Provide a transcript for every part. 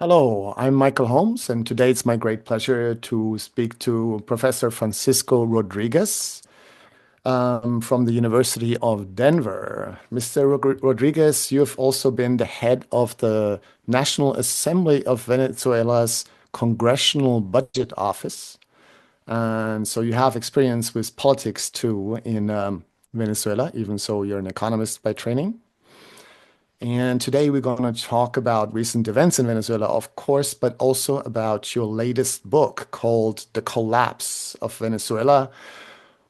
Hello, I'm Michael Holmes, and today it's my great pleasure to speak to Professor Francisco Rodríguez from the University of Denver. Mr. Rodriguez, you have also been the head of the National Assembly of Venezuela's Congressional Budget Office. And so you have experience with politics too in Venezuela, even so you're an economist by training. And today we're going to talk about recent events in Venezuela, of course, but also about your latest book called The Collapse of Venezuela,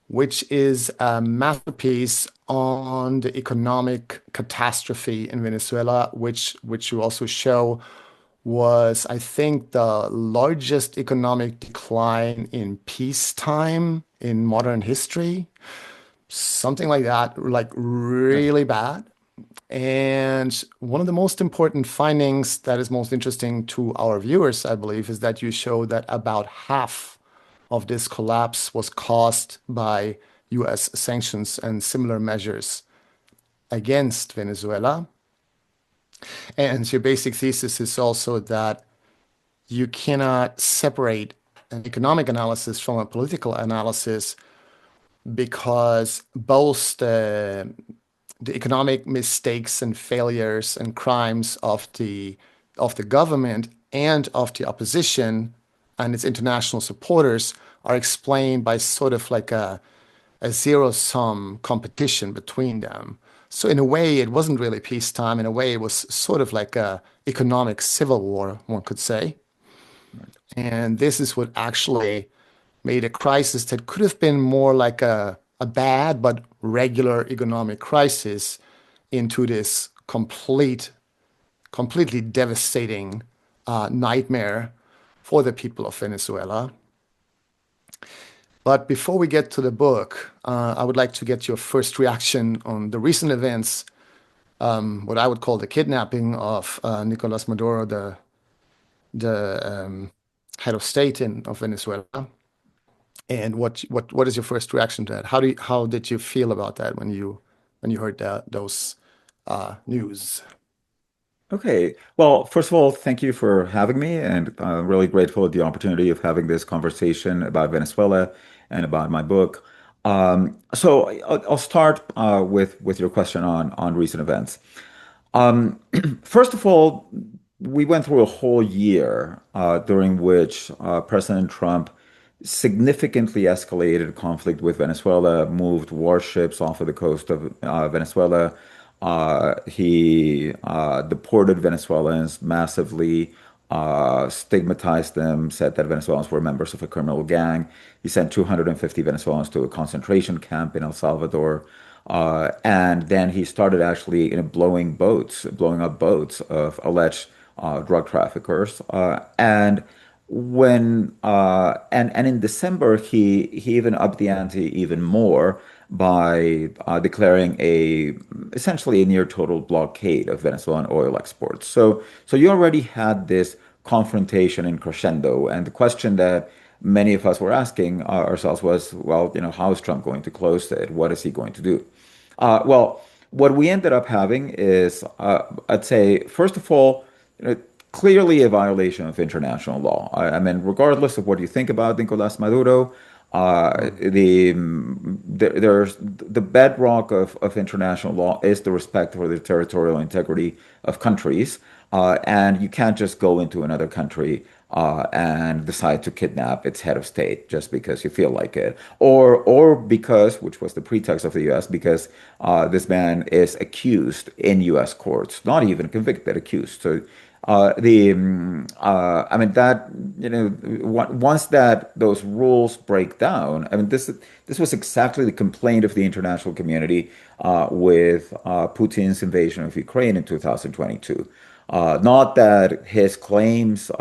which is a masterpiece on the economic catastrophe in Venezuela, which you also show was, I think, the largest economic decline in peacetime in modern history. Something like that, like Yes. really bad. And one of the most important findings that is most interesting to our viewers, I believe, is that you show that about half of this collapse was caused by US sanctions and similar measures against Venezuela. And your basic thesis is also that you cannot separate an economic analysis from a political analysis because both the economic mistakes and failures and crimes of the government and of the opposition and its international supporters are explained by sort of like a zero-sum competition between them. So in a way, it wasn't really peacetime. In a way, it was sort of like a economic civil war, one could say. And this is what actually made a crisis that could have been more like a bad but regular economic crisis into this completely devastating nightmare for the people of Venezuela. But before we get to the book, I would like to get your first reaction on the recent events, what I would call the kidnapping of Nicolas Maduro, the head of state of Venezuela. And what is your first reaction to that? How did you feel about that when you heard those news? Okay. Well, first of all, thank you for having me, and I'm really grateful at the opportunity of having this conversation about Venezuela and about my book. So I'll start with your question on recent events. Um, First of all, we went through a whole year during which President Trump significantly escalated conflict with Venezuela, moved warships off of the coast of Venezuela. He deported Venezuelans massively, stigmatized them, said that Venezuelans were members of a criminal gang. He sent 250 Venezuelans to a concentration camp in El Salvador. And then he started actually blowing up boats of alleged drug traffickers. And in December he even upped the ante even more by declaring a essentially a near total blockade of Venezuelan oil exports. So you already had this confrontation in crescendo, and the question that many of us were asking ourselves was, well, how is Trump going to close it? What is he going to do? Well, what we ended up having is, I'd say, first of all, clearly a violation of international law. I mean, regardless of what you think about Nicolas Maduro, there's the bedrock of international law is the respect for the territorial integrity of countries, and you can't just go into another country and decide to kidnap its head of state just because you feel like it, or because, which was the pretext of the U.S., because this man is accused in U.S. courts, not even convicted, accused. So I mean that once that those rules break down, I mean this was exactly the complaint of the international community with Putin's invasion of Ukraine in 2022. Not that his claims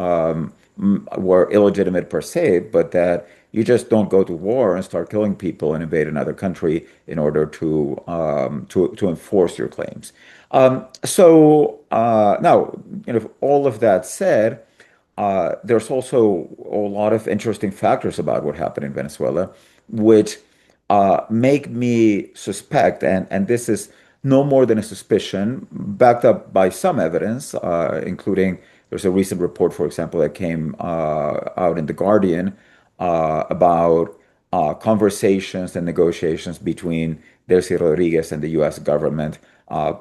were illegitimate per se, but that you just don't go to war and start killing people and invade another country in order to enforce your claims. Now, all of that said, there's also a lot of interesting factors about what happened in Venezuela, which make me suspect, and this is no more than a suspicion, backed up by some evidence, including there's a recent report, for example, that came out in The Guardian about conversations and negotiations between Delcy Rodriguez and the US government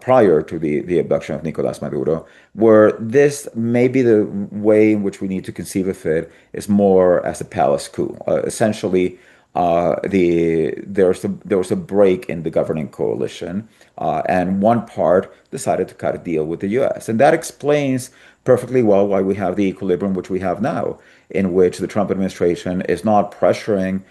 prior to the abduction of Nicolas Maduro, where this maybe the way in which we need to conceive of it is more as a palace coup. Essentially, there was a break in the governing coalition, and one part decided to cut a deal with the U.S. And that explains perfectly well why we have the equilibrium which we have now, in which the Trump administration is not pressuring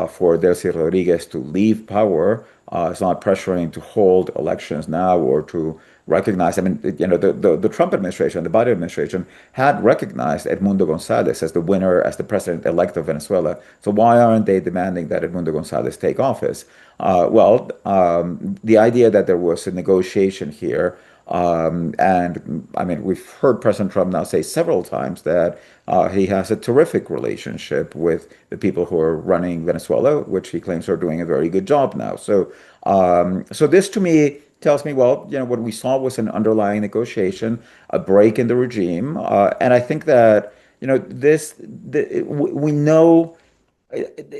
for Delcy Rodriguez to leave power. It's not pressuring to hold elections now or to recognize. I mean, the Trump administration, the Biden administration had recognized Edmundo Gonzalez as the winner, as the president-elect of Venezuela. So why aren't they demanding that Edmundo Gonzalez take office? The idea that there was a negotiation here, and I mean, we've heard President Trump now say several times that he has a terrific relationship with the people who are running Venezuela, which he claims are doing a very good job now. So this to me tells me, well, what we saw was an underlying negotiation, a break in the regime, and I think that, we know.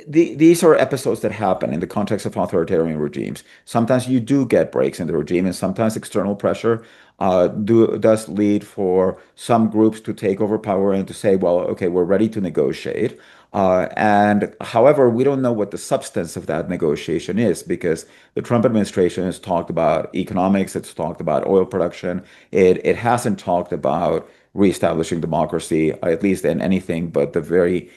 These are episodes that happen in the context of authoritarian regimes. Sometimes you do get breaks in the regime, and sometimes external pressure does lead for some groups to take over power and to say, well, okay, we're ready to negotiate. And however, we don't know what the substance of that negotiation is because the Trump administration has talked about economics, it's talked about oil production, it hasn't talked about reestablishing democracy, at least in anything but the very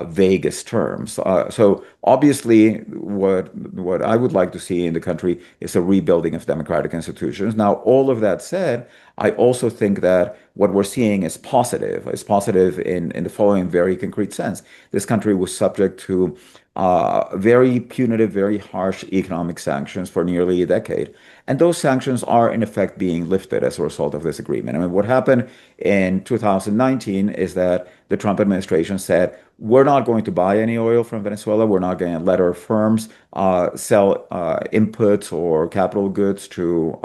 vaguest terms. So obviously, what I would like to see in the country is a rebuilding of democratic institutions. Now, all of that said, I also think that what we're seeing is positive. It's positive in the following very concrete sense. This country was subject to very punitive, very harsh economic sanctions for nearly a decade. And those sanctions are, in effect, being lifted as a result of this agreement. I mean, what happened in 2019 is that the Trump administration said, we're not going to buy any oil from Venezuela. We're not going to let our firms sell inputs or capital goods to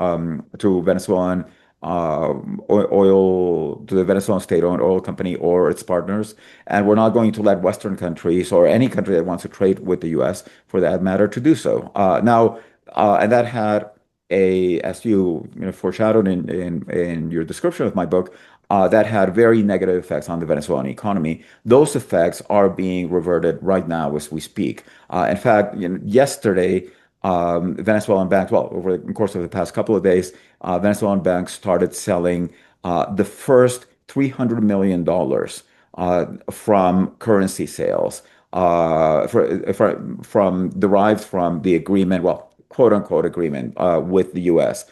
Venezuelan oil, to the Venezuelan state-owned oil company or its partners. And we're not going to let Western countries or any country that wants to trade with the US, for that matter, to do so. And that had as you foreshadowed in your description of my book, that had very negative effects on the Venezuelan economy. Those effects are being reverted right now as we speak. In fact, yesterday, Venezuelan banks, well, over the course of the past couple of days, Venezuelan banks started selling the first $300 million from currency sales from derived from the agreement, well, quote unquote agreement with the US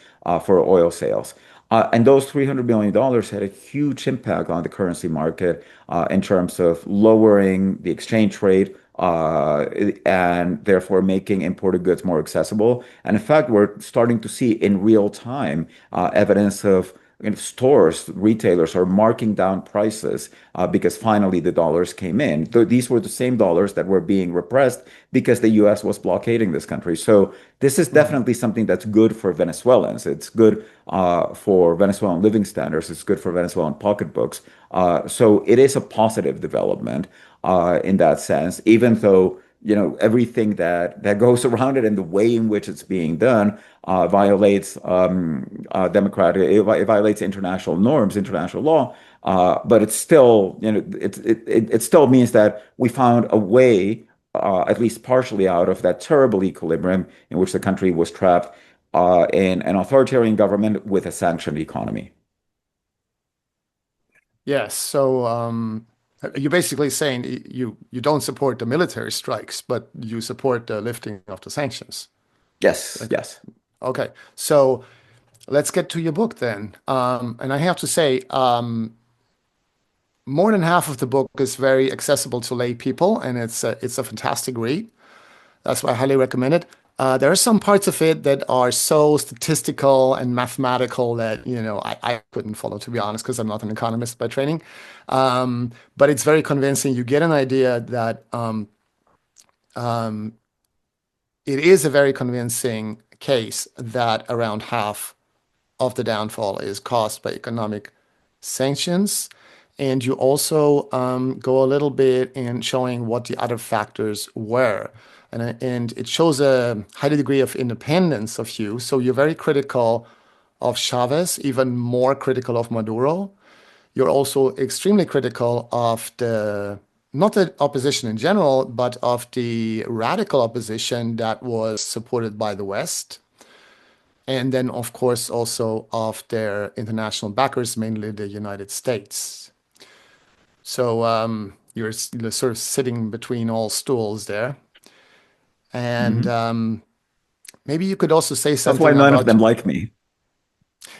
for oil sales. And those $300 million had a huge impact on the currency market in terms of lowering the exchange rate and therefore making imported goods more accessible. And in fact, we're starting to see in real time evidence of stores, retailers are marking down prices because finally the dollars came in. These were the same dollars that were being repressed because the US was blockading this country. So this is Mm. definitely something that's good for Venezuelans. It's good for Venezuelan living standards. It's good for Venezuelan pocketbooks. So it is a positive development in that sense, even though everything that goes around it and the way in which it's being done violates it violates international norms, international law. But it's still, it still means that we found a way, at least partially, out of that terrible equilibrium in which the country was trapped in an authoritarian government with a sanctioned economy. Yes. So you're basically saying you don't support the military strikes, but you support the lifting of the sanctions. Yes, Like, yes. okay. So let's get to your book then. And I have to say, more than half of the book is very accessible to lay people, and it's a fantastic read. That's why I highly recommend it. There are some parts of it that are so statistical and mathematical that, I couldn't follow, to be honest, because I'm not an economist by training. But it's very convincing. You get an idea that it is a very convincing case that around half of the downfall is caused by economic sanctions. And you also go a little bit in showing what the other factors were. And it shows a high degree of independence of you. So you're very critical of Chavez, even more critical of Maduro. You're also extremely critical of not the opposition in general, but of the radical opposition that was supported by the West. And then, of course, also of their international backers, mainly the United States. So you're sort of sitting between all stools there. And Hmm. maybe you could also say That's why something none of about. them like me.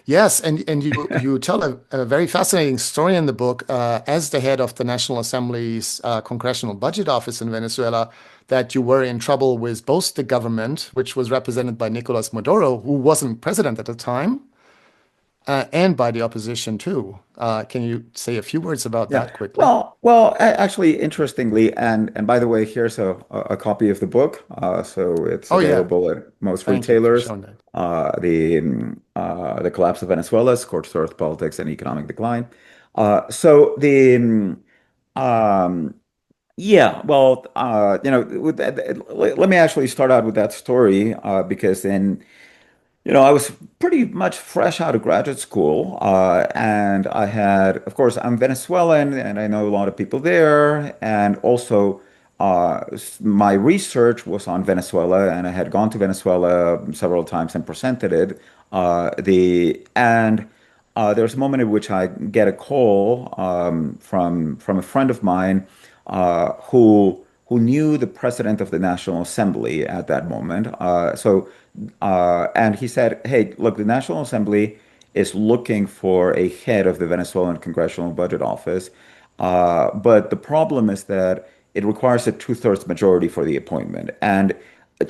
Yes, and you tell a very fascinating story in the book as the head of the National Assembly's Congressional Budget Office in Venezuela, that you were in trouble with both the government, which was represented by Nicolas Maduro, who wasn't president at the time, and by the opposition too. Can you say a few words about Yeah. that quickly? Actually, interestingly, and by the way, here's a copy of the book. So it's Oh yeah, available at most thank you for retailers. showing that. The Collapse of Venezuela, Scorched Earth Politics and Economic Decline. So the um, yeah, let me actually start out with that story because I was pretty much fresh out of graduate school, and I had, of course, I'm Venezuelan, and I know a lot of people there, and also my research was on Venezuela, and I had gone to Venezuela several times and presented it. There's a moment in which I get a call from a friend of mine who knew the president of the National Assembly at that moment. And he said, "Hey, look, the National Assembly is looking for a head of the Venezuelan Congressional Budget Office, but the problem is that it requires a two-thirds majority for the appointment." And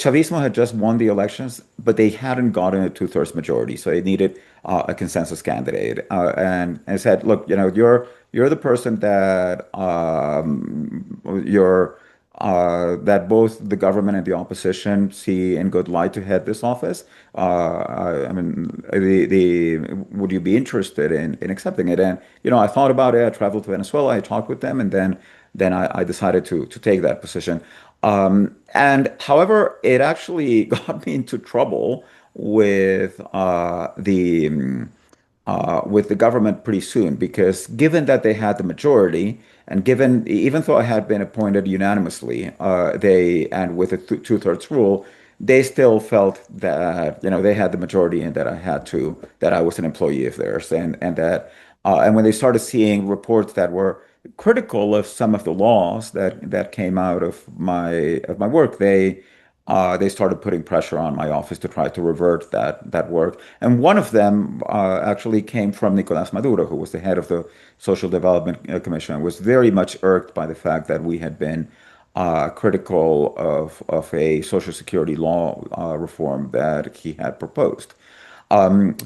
Chavismo had just won the elections, but they hadn't gotten a two-thirds majority, so they needed a consensus candidate. And I said, "Look, you're the person that both the government and the opposition see in good light to head this office. I mean, would you be interested in accepting it?" And I thought about it. I traveled to Venezuela. I talked with them, and then I decided to take that position. And however, it actually got me into trouble with with the government pretty soon because given that they had the majority and given even though I had been appointed unanimously, they and with a two-thirds rule, they still felt that they had the majority and that I was an employee of theirs and when they started seeing reports that were critical of some of the laws that came out of my work, they started putting pressure on my office to try to revert that work. And one of them actually came from Nicolas Maduro, who was the head of the Social Development Commission, and was very much irked by the fact that we had been critical of a Social Security law reform that he had proposed. And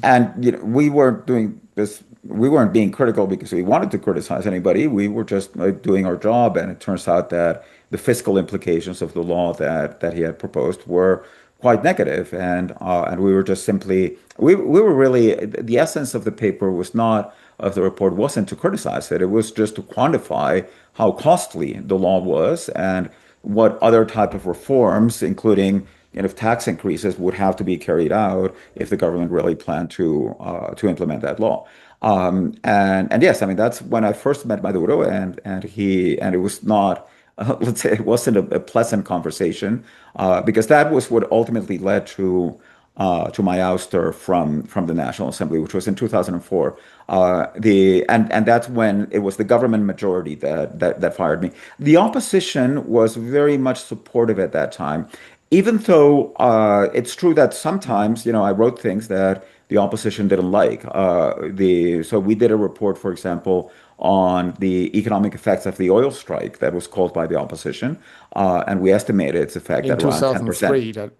we weren't doing this. We weren't being critical because we wanted to criticize anybody. We were just doing our job, and it turns out that the fiscal implications of the law that he had proposed were quite negative, and we were just simply we were really the essence of the paper was not of the report wasn't to criticize it. It was just to quantify how costly the law was and what other type of reforms, including tax increases, would have to be carried out if the government really planned to implement that law. And yes, I mean that's when I first met Maduro, and it was not. Let's say it wasn't a pleasant conversation because that was what ultimately led to my ouster from the National Assembly, which was in 2004. And that's when it was the government majority that fired me. The opposition was very much supportive at that time, even though it's true that sometimes I wrote things that the opposition didn't like. So we did a report, for example, on the economic effects of the oil strike that was caused by the opposition, and we estimated its effect In at around 10%. 2003, that.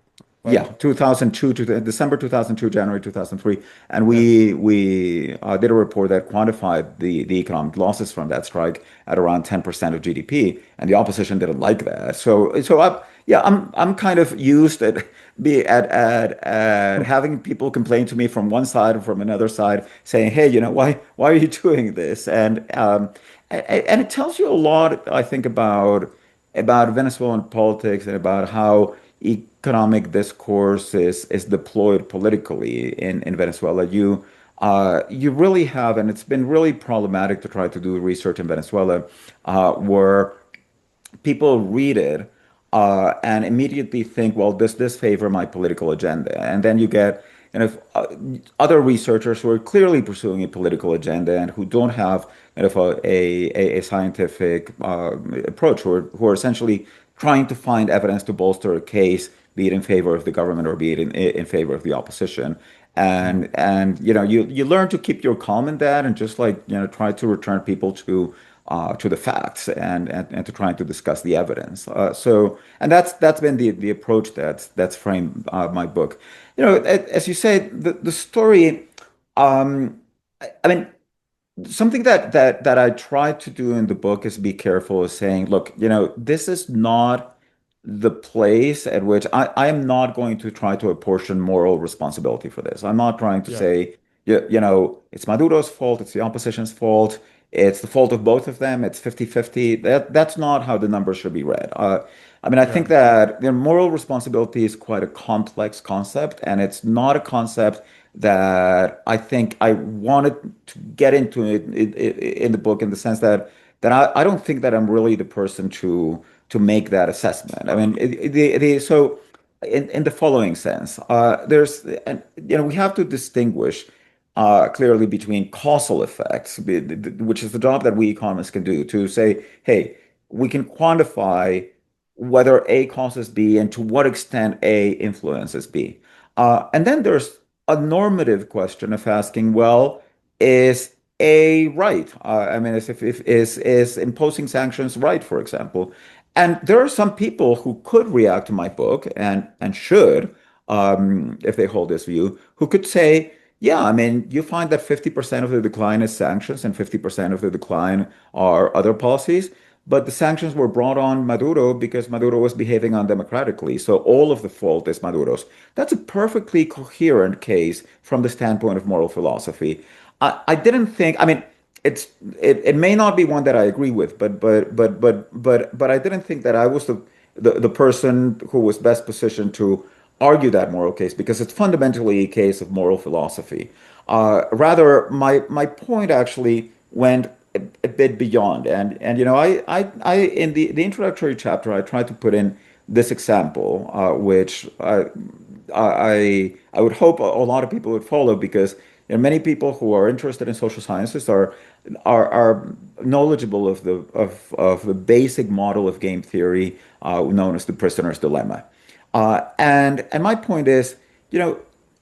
Yeah, right? 2002 to December 2002, January 2003, and Yeah, we did a report that quantified the economic losses from that strike at around 10% of GDP, and the opposition didn't like that. I'm kind of used at having people complain to me from one side and from another side, saying, "Hey, why are you doing this?" And it tells you a lot, I think, about Venezuelan politics and about how economic discourse is deployed politically in Venezuela. You really have, and it's been really problematic to try to do research in Venezuela, where people read it and immediately think, well, does this favor my political agenda? And then you get other researchers who are clearly pursuing a political agenda and who don't have a scientific approach, who are essentially trying to find evidence to bolster a case, be it in favor of the government or be it in favor of the opposition. mhm, And you learn to keep your calm in that and just try to return people to the facts and to trying to discuss the evidence. And that's been the approach that's framed my book. As you say, the story. I mean, something that I try to do in the book is be careful of saying, look, this is not the place at which I am not going to try to apportion moral responsibility for this. I'm not trying to yeah, say, it's Maduro's fault, it's the opposition's fault, it's the fault of both of them, it's 50-50. That's not how the numbers should be read. I yeah, think that moral responsibility is quite a complex concept, and it's not a concept that I think I wanted to get into it in the book, in the sense that I don't think that I'm really the person to make that assessment. I mean, so in the following sense, and we have to distinguish clearly between causal effects, which is the job that we economists can do, to say, hey, we can quantify whether A causes B and to what extent A influences B. And then there's a normative question of asking, well, is A right? I mean, is imposing sanctions right, for example? And there are some people who could react to my book and should, if they hold this view, who could say, yeah, I mean, you find that 50% of the decline is sanctions and 50% of the decline are other policies. But the sanctions were brought on Maduro because Maduro was behaving undemocratically. So all of the fault is Maduro's. That's a perfectly coherent case from the standpoint of moral philosophy. I didn't think, I mean, it may not be one that I agree with, but I didn't think that I was the person who was best positioned to argue that moral case, because it's fundamentally a case of moral philosophy. Rather, my point actually went a bit beyond, and I in the introductory chapter I tried to put in this example, which I would hope a lot of people would follow, because many people who are interested in social sciences are knowledgeable of the basic model of game theory known as the prisoner's dilemma. And my point is,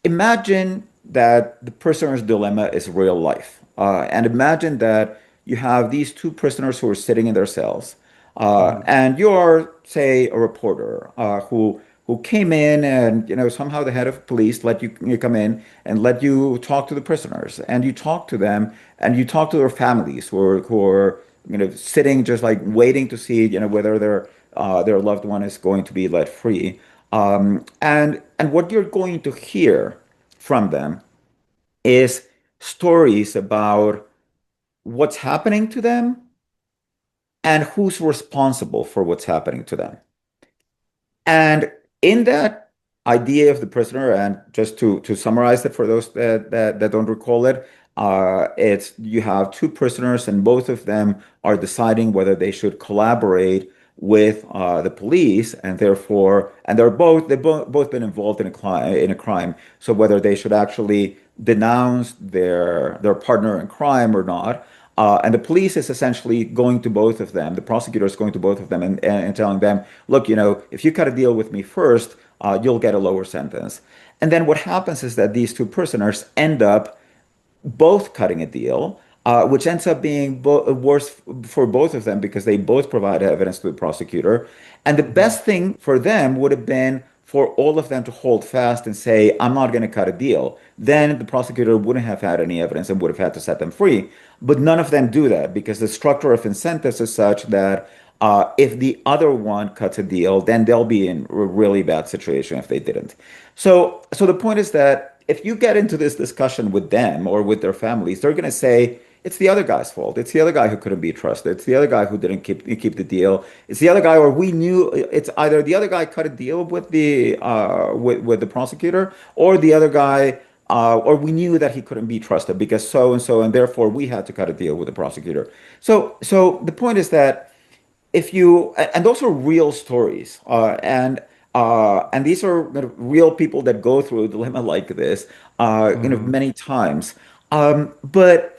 imagine that the prisoner's dilemma is real life, and imagine that you have these two prisoners who are sitting in their cells, mhm, and you're, say, a reporter who came in, and somehow the head of police let you come in and let you talk to the prisoners, and you talk to them, and you talk to their families who are sitting just like waiting to see whether their loved one is going to be let free. And what you're going to hear from them is stories about what's happening to them and who's responsible for what's happening to them. And in that idea of the prisoner, and just to summarize it for those that don't recall it, it's you have two prisoners, and both of them are deciding whether they should collaborate with the police, and therefore, and they've both been involved in a crime. So whether they should actually denounce their partner in crime or not. And the police is essentially going to both of them. The prosecutor is going to both of them and telling them, look, if you cut a deal with me first, you'll get a lower sentence. And then what happens is that these two prisoners end up both cutting a deal, which ends up being worse for both of them because they both provide evidence to the prosecutor. And the mhm, best thing for them would have been for all of them to hold fast and say, I'm not going to cut a deal, then the prosecutor wouldn't have had any evidence and would have had to set them free. But none of them do that because the structure of incentives is such that if the other one cuts a deal, then they'll be in a really bad situation if they didn't. So the point is that if you get into this discussion with them or with their families, they're going to say it's the other guy's fault. It's the other guy who couldn't be trusted. It's the other guy who didn't keep the deal. It's the other guy, or we knew it's either the other guy cut a deal with with the prosecutor, or the other guy. Or we knew that he couldn't be trusted because so and so, and therefore we had to cut a deal with the prosecutor. So the point is that if you and those are real stories and these are real people that go through a dilemma like this Mhm. many times but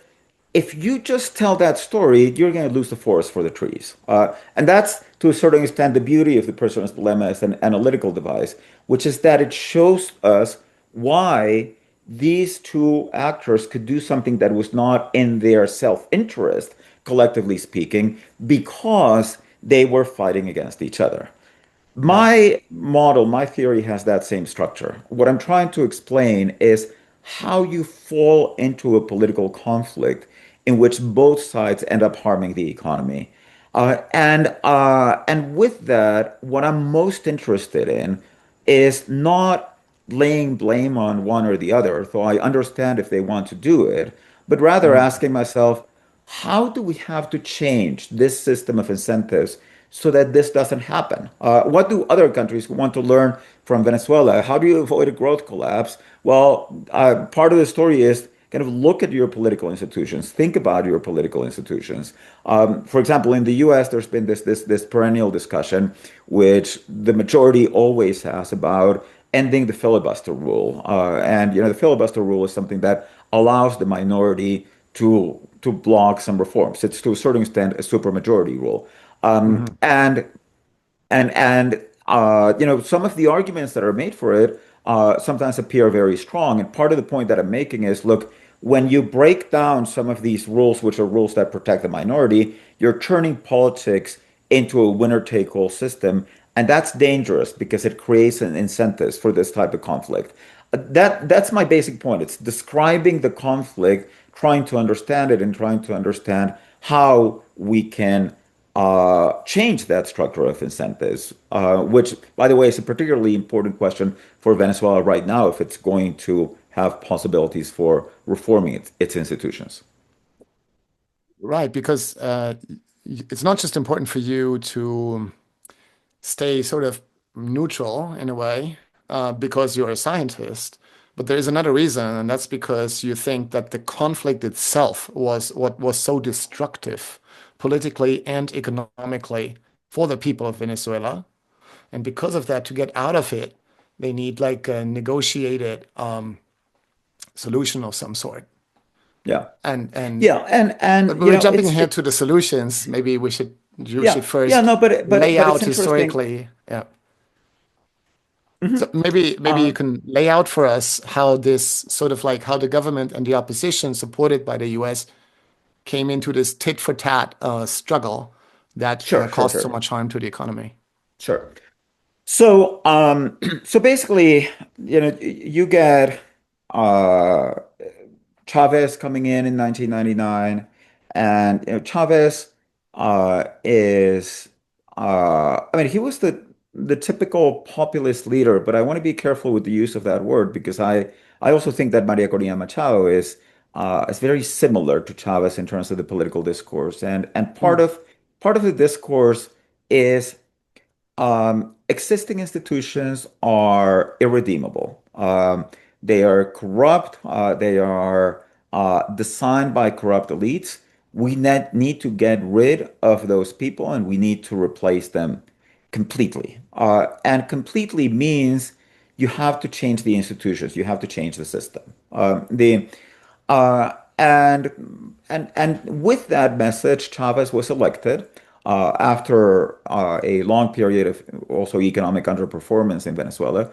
if you just tell that story, you're going to lose the forest for the trees. And that's, to a certain extent, the beauty of the person's dilemma as an analytical device, which is that it shows us why these two actors could do something that was not in their self-interest, collectively speaking, because they were fighting against each other. Yeah. My model, my theory has that same structure. What I'm trying to explain is how you fall into a political conflict in which both sides end up harming the economy. And with that, what I'm most interested in is not laying blame on one or the other, though I understand if they want to do it, but rather Mhm. asking myself, how do we have to change this system of incentives so that this doesn't happen? What do other countries who want to learn from Venezuela? How do you avoid a growth collapse? Well, part of the story is kind of look at your political institutions, think about your political institutions. For example, in the U.S., there's been this perennial discussion, which the majority always has about ending the filibuster rule. And the filibuster rule is something that allows the minority to block some reforms. It's to a certain extent a supermajority rule. Mhm. And some of the arguments that are made for it sometimes appear very strong. And part of the point that I'm making is, look, when you break down some of these rules, which are rules that protect the minority, you're turning politics into a winner-take-all system, and that's dangerous because it creates an incentives for this type of conflict. That's my basic point. It's describing the conflict, trying to understand it, and trying to understand how we can change that structure of incentives, which, by the way, is a particularly important question for Venezuela right now if it's going to have possibilities for reforming its institutions. Right, because it's not just important for you to stay sort of neutral in a way, because you're a scientist, but there is another reason, and that's because you think that the conflict itself was what was so destructive politically and economically for the people of Venezuela. And because of that, to get out of it, they need like a negotiated solution of some sort. Yeah. And Yeah, and but we're jumping it's ahead to the solutions. Maybe you should yeah, first no, lay but it's out interesting. historically. Yeah. So Mhm. maybe you Uh, can lay out for us how this sort of like how the government and the opposition, supported by the US, came into this tit for tat struggle that sure, sure, caused so sure, much harm to the economy. sure. So basically, you get uh, Chavez coming in 1999, and Chavez is I mean he was the typical populist leader, but I want to be careful with the use of that word because I also think that Maria Corina Machado is very similar to Chavez in terms of the political discourse, and Mm, part of the discourse is existing institutions are irredeemable. They are corrupt. They are designed by corrupt elites. We need to get rid of those people and we need to replace them completely. And completely means you have to change the institutions. You have to change the system. The uh, and with that message, Chavez was elected after a long period of also economic underperformance in Venezuela,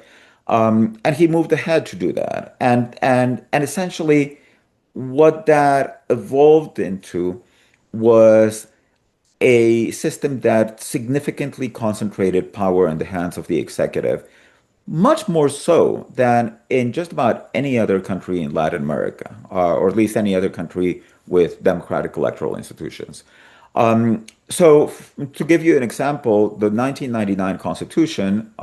and he moved ahead to do that. And essentially, what that evolved into was a system that significantly concentrated power in the hands of the executive much more so than in just about any other country in Latin America, or at least any other country with democratic electoral institutions. To give you an example, the 1999 Constitution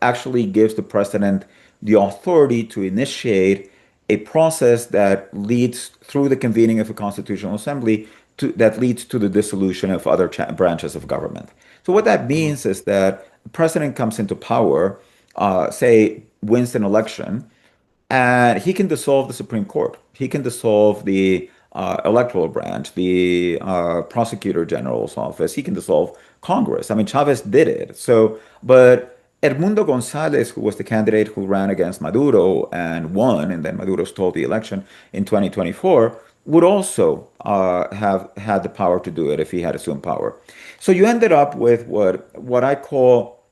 actually gives the president the authority to initiate a process that leads through the convening of a constitutional assembly that leads to the dissolution of other branches of government. So what that Mhm. means is that the president comes into power, say wins an election, and he can dissolve the Supreme Court. He can dissolve the electoral branch, the prosecutor general's office. He can dissolve Congress. I mean, Chavez did it. But Edmundo Gonzalez, who was the candidate who ran against Maduro and won, and then Maduro stole the election in 2024, would also have had the power to do it if he had assumed power. So you ended up with what I call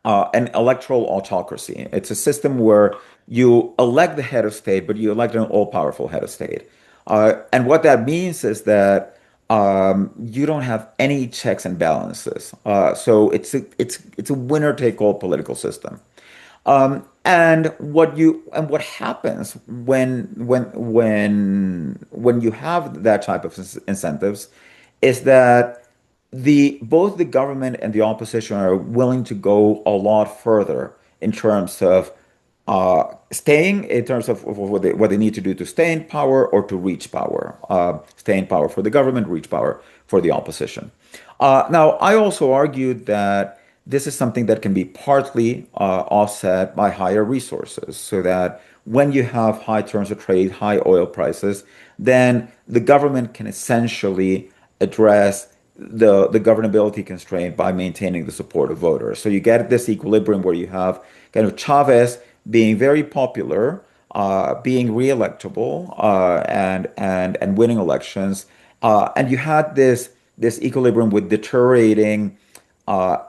an electoral autocracy. It's a system where you elect the head of state, but you elect an all-powerful head of state. And what that means is that you don't have any checks and balances. So it's a winner-take-all political system. And what happens when you have that type of incentives is that the both the government and the opposition are willing to go a lot further in terms of staying in terms of what they need to do to stay in power or to reach power. Stay in power for the government, reach power for the opposition. Now, I also argued that this is something that can be partly offset by higher resources, so that when you have high terms of trade, high oil prices, then the government can essentially address the governability constraint by maintaining the support of voters. So you get this equilibrium where you have kind of Chavez being very popular, being re-electable, and winning elections, and you had this equilibrium with deteriorating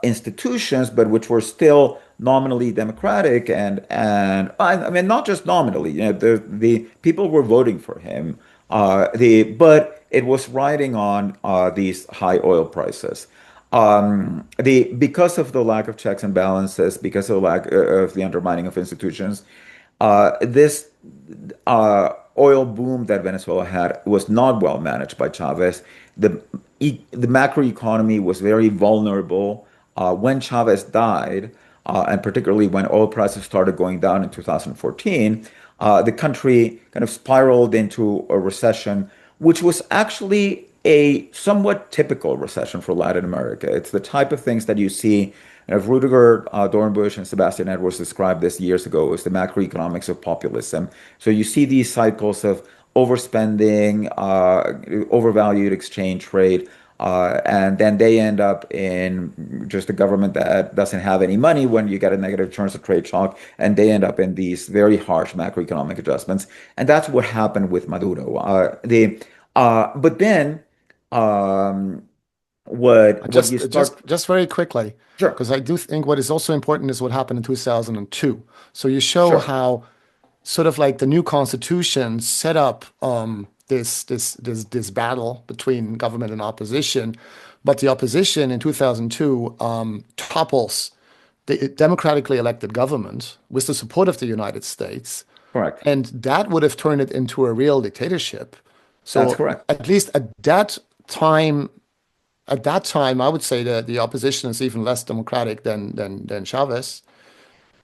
institutions, but which were still nominally democratic, and I mean not just nominally. The people were voting for him. But it was riding on these high oil prices. Because of the lack of checks and balances, because of the lack of the undermining of institutions, this oil boom that Venezuela had was not well managed by Chavez. The macroeconomy was very vulnerable when Chavez died, and particularly when oil prices started going down in 2014. The country kind of spiraled into a recession, which was actually a somewhat typical recession for Latin America. It's the type of things that you see. And Rudiger Dornbusch and Sebastian Edwards described this years ago as the macroeconomics of populism. So you see these cycles of overspending, overvalued exchange rate, and then they end up in just a government that doesn't have any money when you get a negative terms of trade shock, and they end up in these very harsh macroeconomic adjustments. And that's what happened with Maduro. But then um, what you start, Just very quickly, sure, because I do think what is also important is what happened in 2002. So you show sure, how sort of like the new constitution set up this battle between government and opposition, but the opposition in 2002 topples the democratically elected government with the support of the United States, correct. and that would have turned it into a real dictatorship. That's So correct. at least time, at that time, I would say that the opposition is even less democratic than Chavez.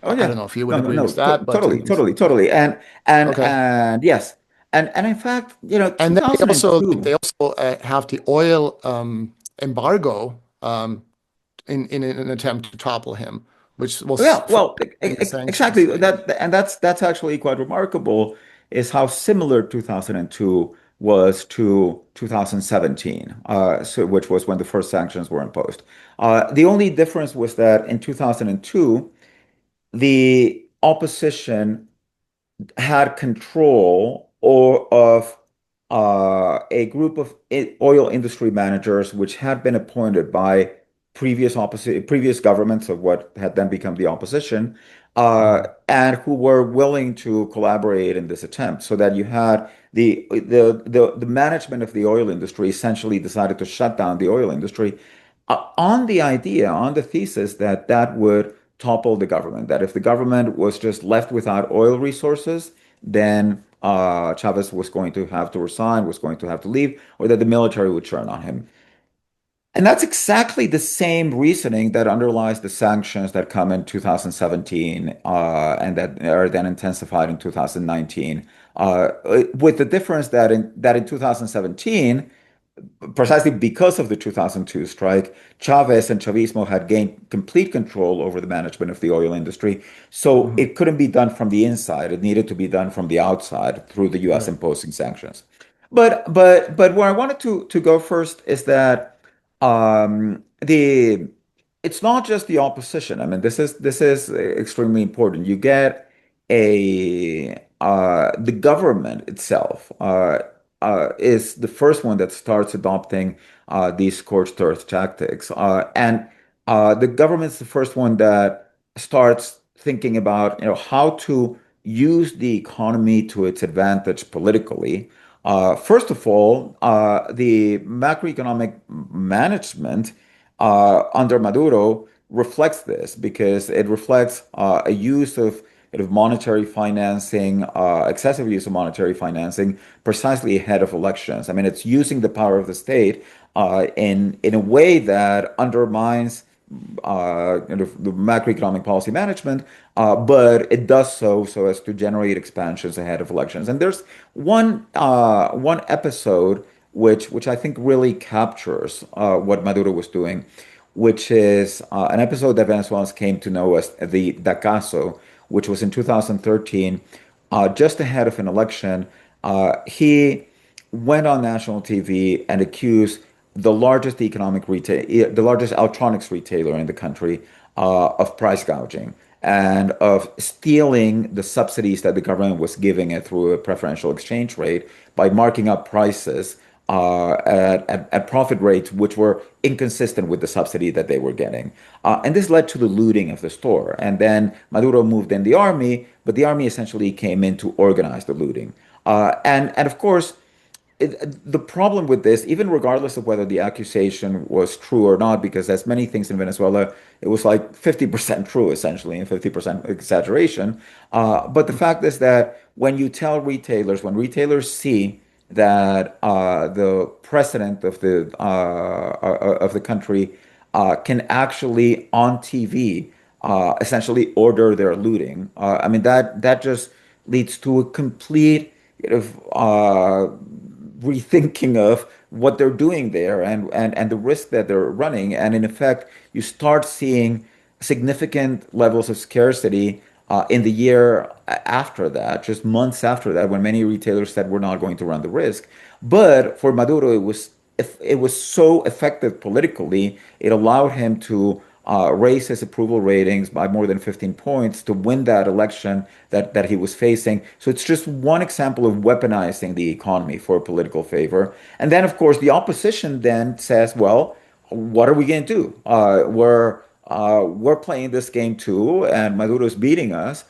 Oh I don't yeah. know if you would No, no, agree no. with that, but Totally, totally, totally. And okay. and yes. And in fact, And then they 2002. also have the oil embargo in an attempt to topple him, which was Yeah, well, in the sanctions exactly. thing. That's actually quite remarkable, is how similar 2002 was to 2017, which was when the first sanctions were imposed. The only difference was that in 2002, the opposition had control of a group of oil industry managers, which had been appointed by previous governments of what had then become the opposition, Mhm. and who were willing to collaborate in this attempt. So that you had the management of the oil industry essentially decided to shut down the oil industry on the thesis that that would topple the government. That if the government was just left without oil resources, then Chavez was going to have to resign, was going to have to leave, or that the military would turn on him. And that's exactly the same reasoning that underlies the sanctions that come in 2017 and that are then intensified in 2019. With the difference that in 2017, precisely because of the 2002 strike, Chavez and Chavismo had gained complete control over the management of the oil industry. So Mhm. it couldn't be done from the inside. It needed to be done from the outside through the US Right. imposing sanctions. But where I wanted to go first is that the it's not just the opposition. I mean, this is extremely important. You get the government itself is the first one that starts adopting these scorched earth tactics, and the government's the first one that starts thinking about how to use the economy to its advantage politically. First of all, the macroeconomic management under Maduro reflects this because it reflects a use of monetary financing, excessive use of monetary financing, precisely ahead of elections. I mean, it's using the power of the state in a way that undermines the macroeconomic policy management, but it does so as to generate expansions ahead of elections. And there's one episode which I think really captures what Maduro was doing, which is an episode that Venezuelans came to know as the Dacaso, which was in 2013, just ahead of an election. He went on national TV and accused the largest electronics retailer in the country, of price gouging and of stealing the subsidies that the government was giving it through a preferential exchange rate by marking up prices at profit rates which were inconsistent with the subsidy that they were getting. And this led to the looting of the store. And then Maduro moved in the army, but the army essentially came in to organize the looting. And of course, the problem with this, even regardless of whether the accusation was true or not, because as many things in Venezuela, it was like 50% true essentially and 50% exaggeration. But the fact is that when retailers see that the president of the country can actually on TV essentially order their looting, I mean that just leads to a complete rethinking of what they're doing there and the risk that they're running. And in effect, you start seeing significant levels of scarcity in the year after that, just months after that, when many retailers said we're not going to run the risk. But for Maduro, it was so effective politically, it allowed him to raise his approval ratings by more than 15 points to win that election that he was facing. So it's just one example of weaponizing the economy for political favor. And then, of course, the opposition then says, well, what are we going to do? We're playing this game too, and Maduro's beating us.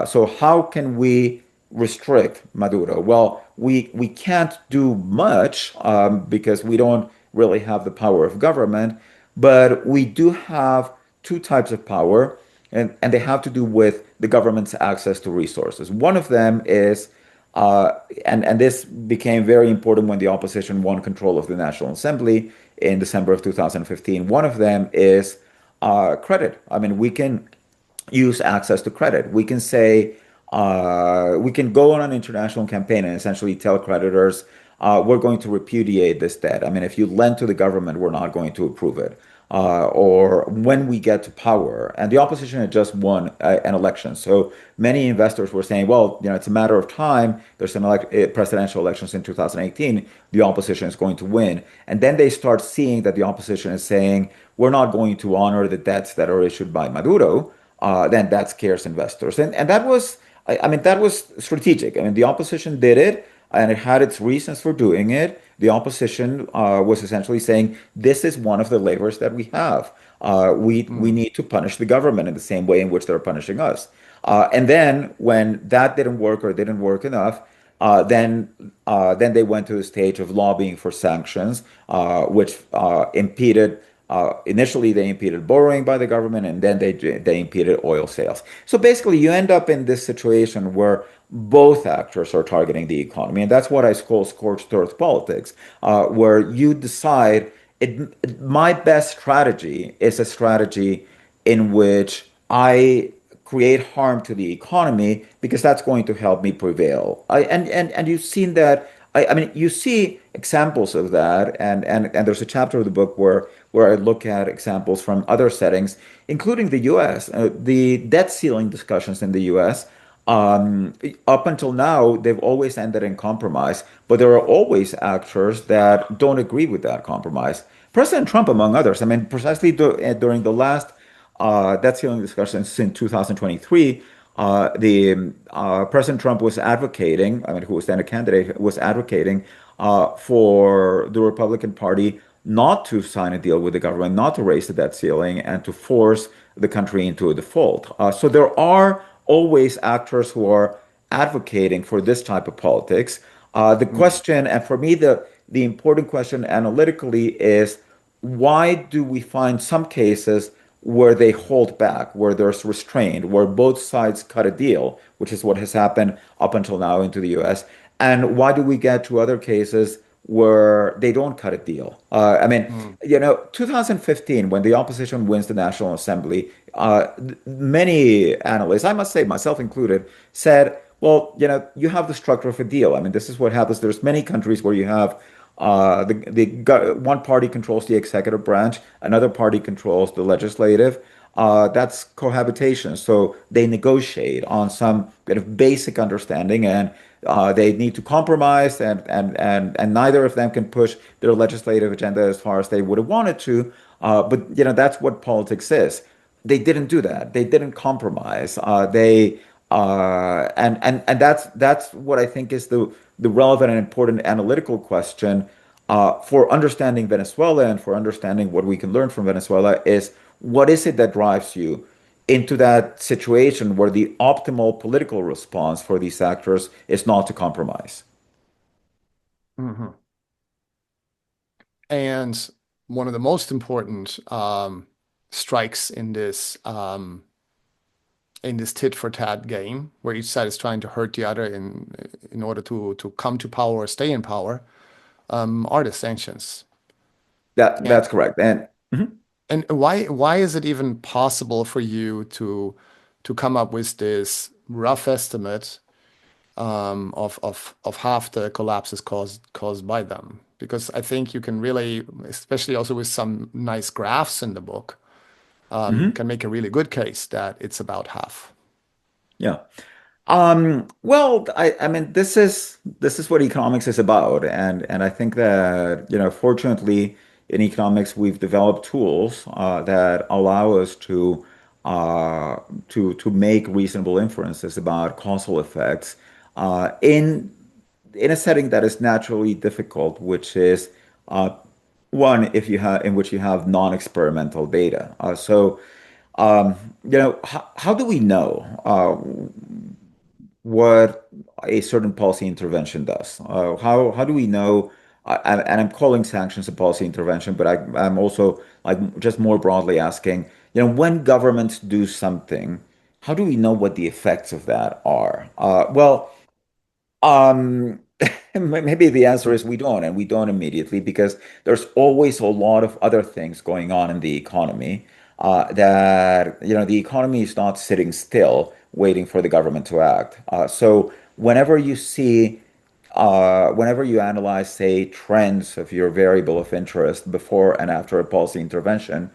So how can we restrict Maduro? Well, we can't do much because we don't really have the power of government, but we do have two types of power, and they have to do with the government's access to resources. One of them is, and this became very important when the opposition won control of the National Assembly in December of 2015. One of them is credit. I mean, we can use access to credit. We can say, we can go on an international campaign and essentially tell creditors, we're going to repudiate this debt. I mean, if you lend to the government, we're not going to approve it. Or when we get to power, and the opposition had just won an election. So many investors were saying, well, it's a matter of time. There's presidential elections in 2018. The opposition is going to win. And then they start seeing that the opposition is saying, we're not going to honor the debts that are issued by Maduro. Then that scares investors. And that was, I mean, that was strategic. I mean, the opposition did it and it had its reasons for doing it. The opposition was essentially saying, this is one of the levers that we have. We Mm. need to punish the government in the same way in which they're punishing us. And then when that didn't work or didn't work enough, then they went to the stage of lobbying for sanctions, which impeded Initially, they impeded borrowing by the government, and then they impeded oil sales. So basically, you end up in this situation where both actors are targeting the economy, and that's what I call scorched earth politics, where you decide my best strategy is a strategy in which I create harm to the economy because that's going to help me prevail. And you've seen that. I mean, you see examples of that, and there's a chapter of the book where I look at examples from other settings, including the U.S. The debt ceiling discussions in the U.S. Um, Up until now, they've always ended in compromise, but there are always actors that don't agree with that compromise. President Trump, among others. I mean, precisely during the last debt ceiling discussions in 2023, the President Trump was advocating, I mean, who was then a candidate, was advocating for the Republican Party not to sign a deal with the government, not to raise the debt ceiling, and to force the country into a default. So there are always actors who are advocating for this type of politics. The Mhm. question, and for me, the important question analytically is why do we find some cases where they hold back, where there's restraint, where both sides cut a deal, which is what has happened up until now into the US? And why do we get to other cases where they don't cut a deal? I mean, Mm. 2015, when the opposition wins the National Assembly, many analysts, I must say, myself included, said, well, you have the structure of a deal. I mean, this is what happens. There's many countries where you have one party controls the executive branch, another party controls the legislative. That's cohabitation. So they negotiate on some kind of basic understanding, and they need to compromise, and neither of them can push their legislative agenda as far as they would have wanted to. But that's what politics is. They didn't do that. They didn't compromise. They and that's what I think is the relevant and important analytical question for understanding Venezuela and for understanding what we can learn from Venezuela is what is it that drives you into that situation where the optimal political response for these actors is not to compromise? Mhm. And one of the most important strikes in this tit for tat game, where each side is trying to hurt the other in order to come to power or stay in power, are the sanctions. That's correct. And mhm. And why is it even possible for you to come up with this rough estimate of half the collapses caused by them? Because I think you can really, especially also with some nice graphs in the book, Mhm. can make a really good case that it's about half. Yeah. Well, I mean, this is what economics is about, and I think that, fortunately, in economics, we've developed tools that allow us uh, to make reasonable inferences about causal effects in a setting that is naturally difficult, which is uh, one if you have in which you have non-experimental data. How do we know what a certain policy intervention does? How do we know? And I'm calling sanctions a policy intervention, but I'm also like just more broadly asking, when governments do something, how do we know what the effects of that are? Um, Maybe the answer is we don't, and we don't immediately because there's always a lot of other things going on in the economy. That the economy is not sitting still waiting for the government to act. So whenever you analyze, say, trends of your variable of interest before and after a policy intervention,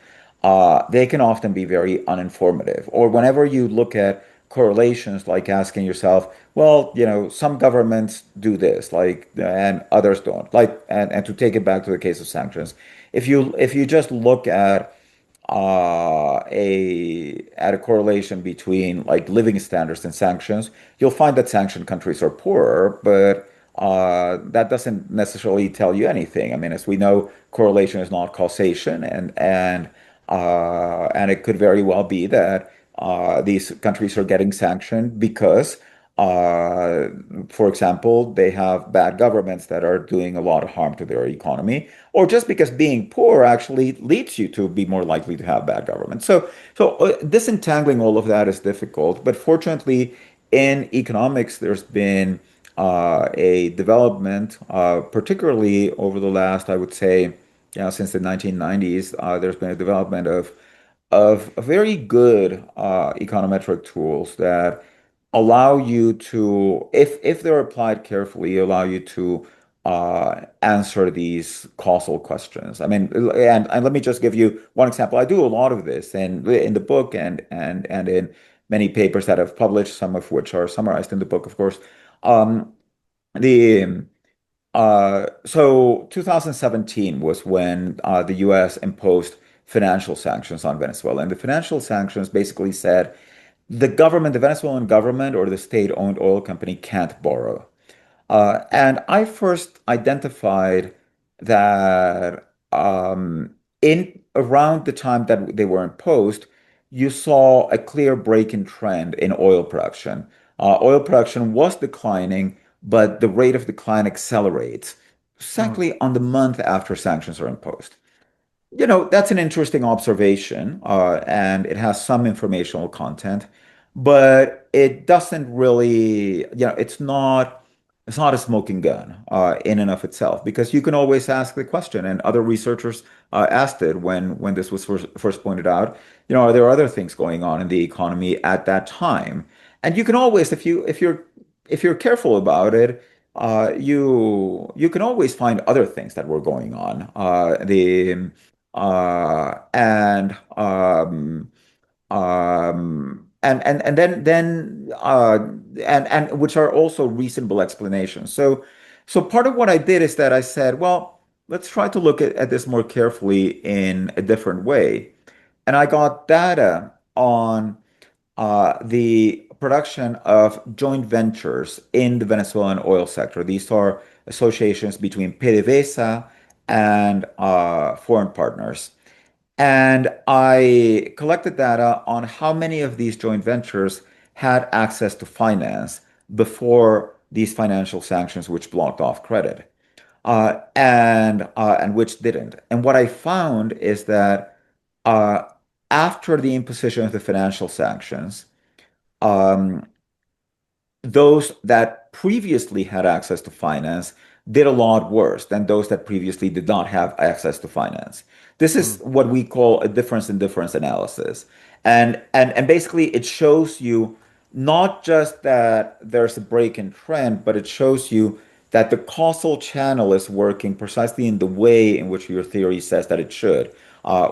they can often be very uninformative. Or whenever you look at correlations, like asking yourself, well, some governments do this, like, and others don't. Like, and to take it back to the case of sanctions, if you just look at a correlation between like living standards and sanctions, you'll find that sanctioned countries are poorer, but that doesn't necessarily tell you anything. I mean, as we know, correlation is not causation, and it could very well be that these countries are getting sanctioned because Uh, for example, they have bad governments that are doing a lot of harm to their economy, or just because being poor actually leads you to be more likely to have bad government. So disentangling all of that is difficult, but fortunately, in economics, there's been a development, particularly over the last, I would say, since the 1990s, there's been a development of very good econometric tools that allow you to, if they're applied carefully, allow you to answer these causal questions. I mean, and let me just give you one example. I do a lot of this in the book and in many papers that I've published, some of which are summarized in the book, of course. Um, the so 2017 was when the US imposed financial sanctions on Venezuela. And the financial sanctions basically said the government, the Venezuelan government or the state-owned oil company can't borrow. And I first identified that in around the time that they were imposed, you saw a clear break in trend in oil production. Oil production was declining, but the rate of decline accelerates, Mm, exactly on the month after sanctions are imposed. That's an interesting observation, and it has some informational content, but it doesn't really, it's not a smoking gun, in and of itself, because you can always ask the question, and other researchers asked it when this was first pointed out. Are there other things going on in the economy at that time? And you can always, if you're careful about it, you can always find other things that were going on. The and and then and which are also reasonable explanations. So part of what I did is that I said, well, let's try to look at this more carefully in a different way. And I got data on the production of joint ventures in the Venezuelan oil sector. These are associations between PDVSA and foreign partners. And I collected data on how many of these joint ventures had access to finance before these financial sanctions, which blocked off credit, and which didn't. And what I found is that uh, after the imposition of the financial sanctions, um, those that previously had access to finance did a lot worse than those that previously did not have access to finance. This is mm, what we call a difference in difference analysis. And basically it shows you not just that there's a break in trend, but it shows you that the causal channel is working precisely in the way in which your theory says that it should,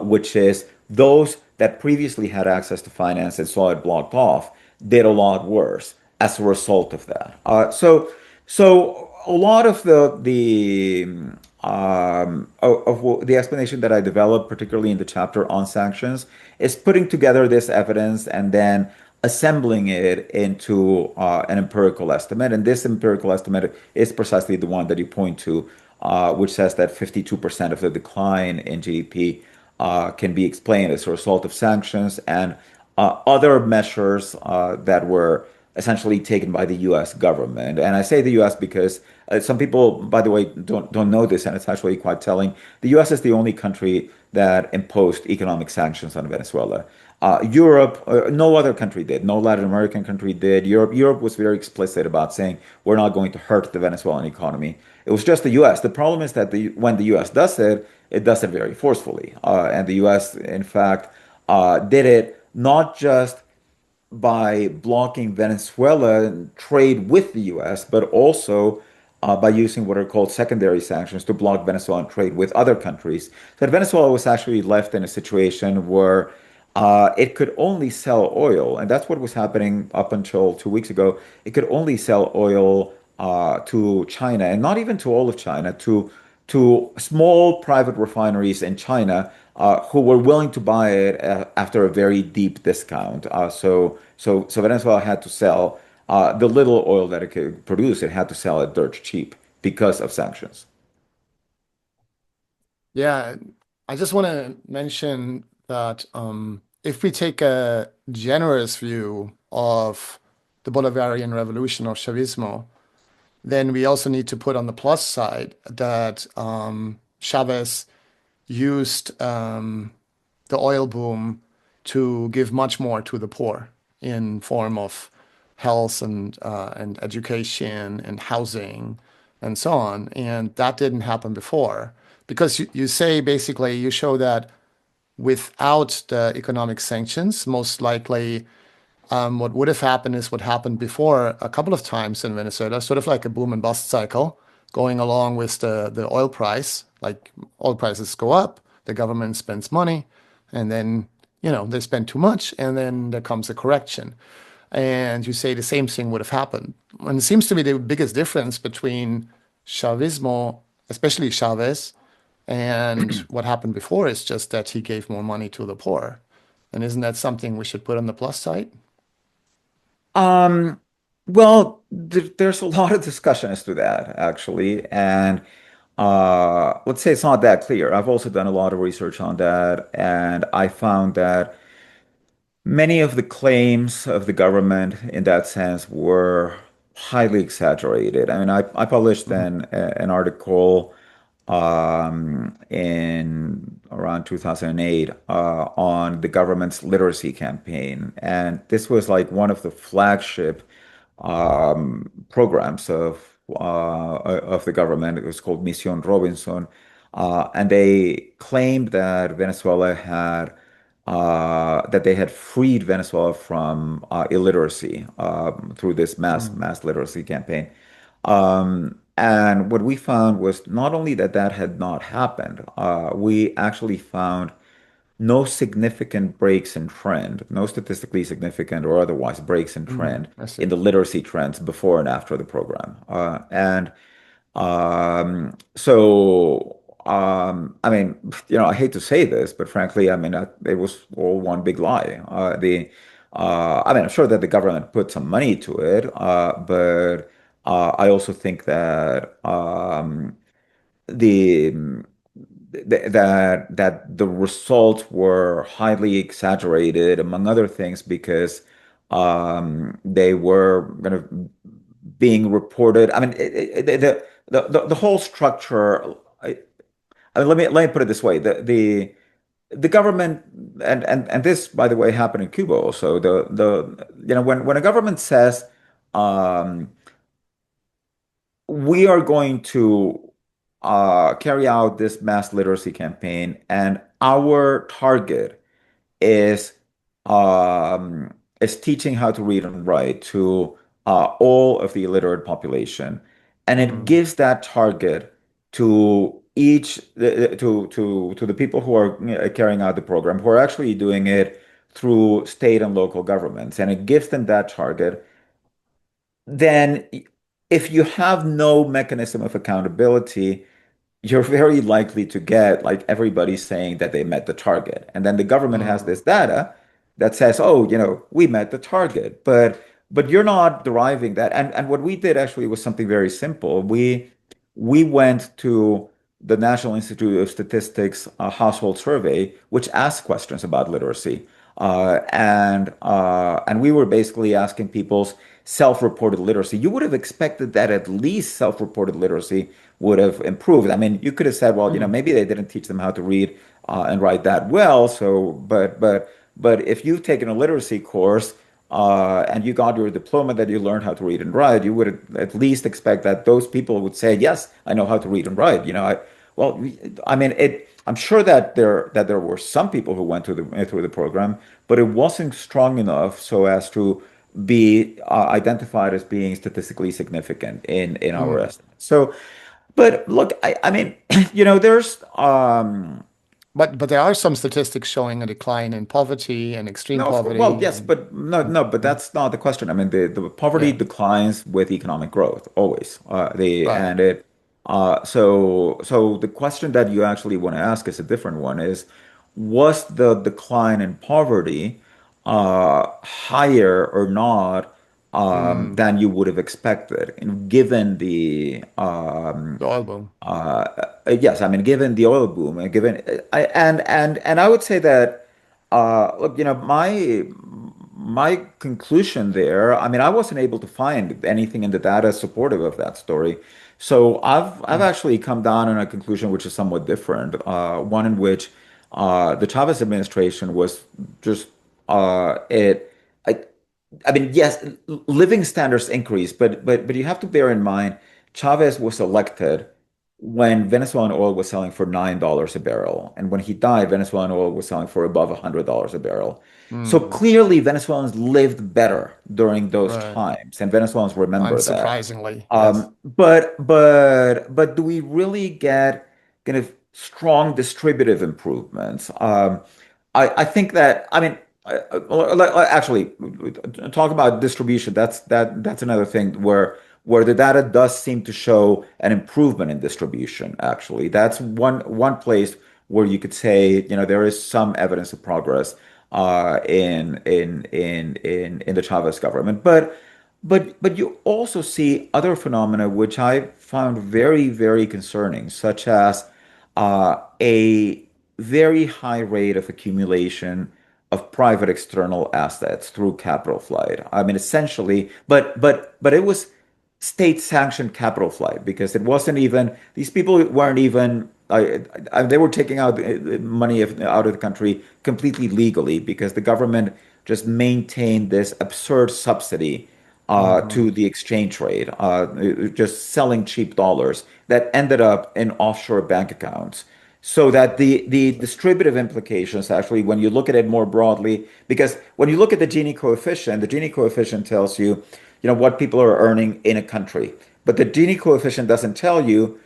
which is those that previously had access to finance and saw it blocked off did a lot worse as a result of that. So a lot of the explanation that I developed, particularly in the chapter on sanctions, is putting together this evidence and then assembling it into an empirical estimate. And this empirical estimate is precisely the one that you point to, which says that 52% of the decline in GDP can be explained as a result of sanctions and other measures that were essentially taken by the U.S. government. And I say the U.S. because some people, by the way, don't know this, and it's actually quite telling. The U.S. is the only country that imposed economic sanctions on Venezuela. Europe, no other country did. No Latin American country did. Europe was very explicit about saying we're not going to hurt the Venezuelan economy. It was just the U.S. The problem is that when the U.S. does it, it does it very forcefully. And the U.S. in fact did it not just by blocking Venezuela trade with the US, but also by using what are called secondary sanctions to block Venezuelan trade with other countries. That Venezuela was actually left in a situation where it could only sell oil, and that's what was happening up until 2 weeks ago. It could only sell oil to China, and not even to all of China, to small private refineries in China who were willing to buy it after a very deep discount. So Venezuela had to sell the little oil that it could produce. It had to sell it dirt cheap because of sanctions. yeah, I just want to mention that if we take a generous view of the Bolivarian Revolution or Chavismo, then we also need to put on the plus side that Chavez used the oil boom to give much more to the poor in form of health and education and housing and so on. And that didn't happen before because you say basically you show that without the economic sanctions, most likely what would have happened is what happened before a couple of times in Venezuela, sort of like a boom and bust cycle going along with the oil price. Like oil prices go up, the government spends money, and then, they spend too much, and then there comes a correction. And you say the same thing would have happened. And it seems to be the biggest difference between Chavismo, especially Chavez, and what happened before is just that he gave more money to the poor. And isn't that something we should put on the plus side? Um, well, there's a lot of discussion as to that, actually. And let's say it's not that clear. I've also done a lot of research on that, and I found that many of the claims of the government in that sense were highly exaggerated. I mean, I published Mhm. then an article in around 2008 on the government's literacy campaign. And this was like one of the flagship programs of the government. It was called Mission Robinson. And they claimed that that they had freed Venezuela from illiteracy through this Mm, mass literacy campaign. And what we found was not only that that had not happened, we actually found no significant breaks in trend, no statistically significant or otherwise breaks in trend I in see. the literacy trends before and after the program. And so, I mean, I hate to say this, but frankly, I mean, it was all one big lie. I mean, I'm sure that the government put some money to it, but I also think that the that the results were highly exaggerated, among other things, because they were kind of being reported. I mean, the whole structure. I mean, let me put it this way: the government, and this, by the way, happened in Cuba also. When a government says um, we are going to carry out this mass literacy campaign, and our target is is teaching how to read and write to all of the illiterate population, and it Mm, gives that target to each to the people who are carrying out the program, who are actually doing it through state and local governments, and it gives them that target. Then, if you have no mechanism of accountability, you're very likely to get like everybody saying that they met the target. And then the government has mm, this data that says, oh, we met the target. But you're not deriving that. And what we did actually was something very simple. We went to the National Institute of Statistics household survey, which asked questions about literacy. And we were basically asking people's self-reported literacy. You would have expected that at least self-reported literacy would have improved. I mean, you could have said, well, mm, maybe they didn't teach them how to read and write that well. So, but if you've taken a literacy course and you got your diploma that you learned how to read and write, you would at least expect that those people would say, yes, I know how to read and write. Well, I mean, I'm sure that there were some people who went through the program, but it wasn't strong enough so as to be identified as being statistically significant in our mm. estimate. So, but look, I mean, there's But there are some statistics showing a decline in poverty and extreme no, well, poverty yes, and but no, but mm, that's not the question. I mean, the poverty yeah, declines with economic growth always. The right. and it so the question that you actually want to ask is a different one: is was the decline in poverty higher or not Mm, than you would have expected, given the oil boom. uh, yes, I mean, given the oil boom, and I would say that, look, my conclusion there, I mean, I wasn't able to find anything in the data supportive of that story. So I've Mm, actually come down on a conclusion which is somewhat different. One in which the Chavez administration was just it. I, I mean, yes, living standards increased, but you have to bear in mind, Chavez was elected when Venezuelan oil was selling for $9 a barrel, and when he died, Venezuelan oil was selling for above $100 a barrel. So mm, clearly, Venezuelans lived better during those right. times, and Venezuelans remember that. Unsurprisingly, yes. But do we really get kind of strong distributive improvements? I think that I mean actually talk about distribution. That's another thing where the data does seem to show an improvement in distribution. Actually, that's one place where you could say there is some evidence of progress in the Chavez government, but you also see other phenomena which I found very, very concerning, such as a very high rate of accumulation of private external assets through capital flight. I mean, essentially, but it was state-sanctioned capital flight because it wasn't even these people weren't even they were taking out money out of the country completely legally because the government just maintained this absurd subsidy Hmm. to the exchange rate, just selling cheap dollars that ended up in offshore bank accounts. So that the distributive implications, actually, when you look at it more broadly, because when you look at the Gini coefficient tells you, what people are earning in a country. But the Gini coefficient doesn't tell you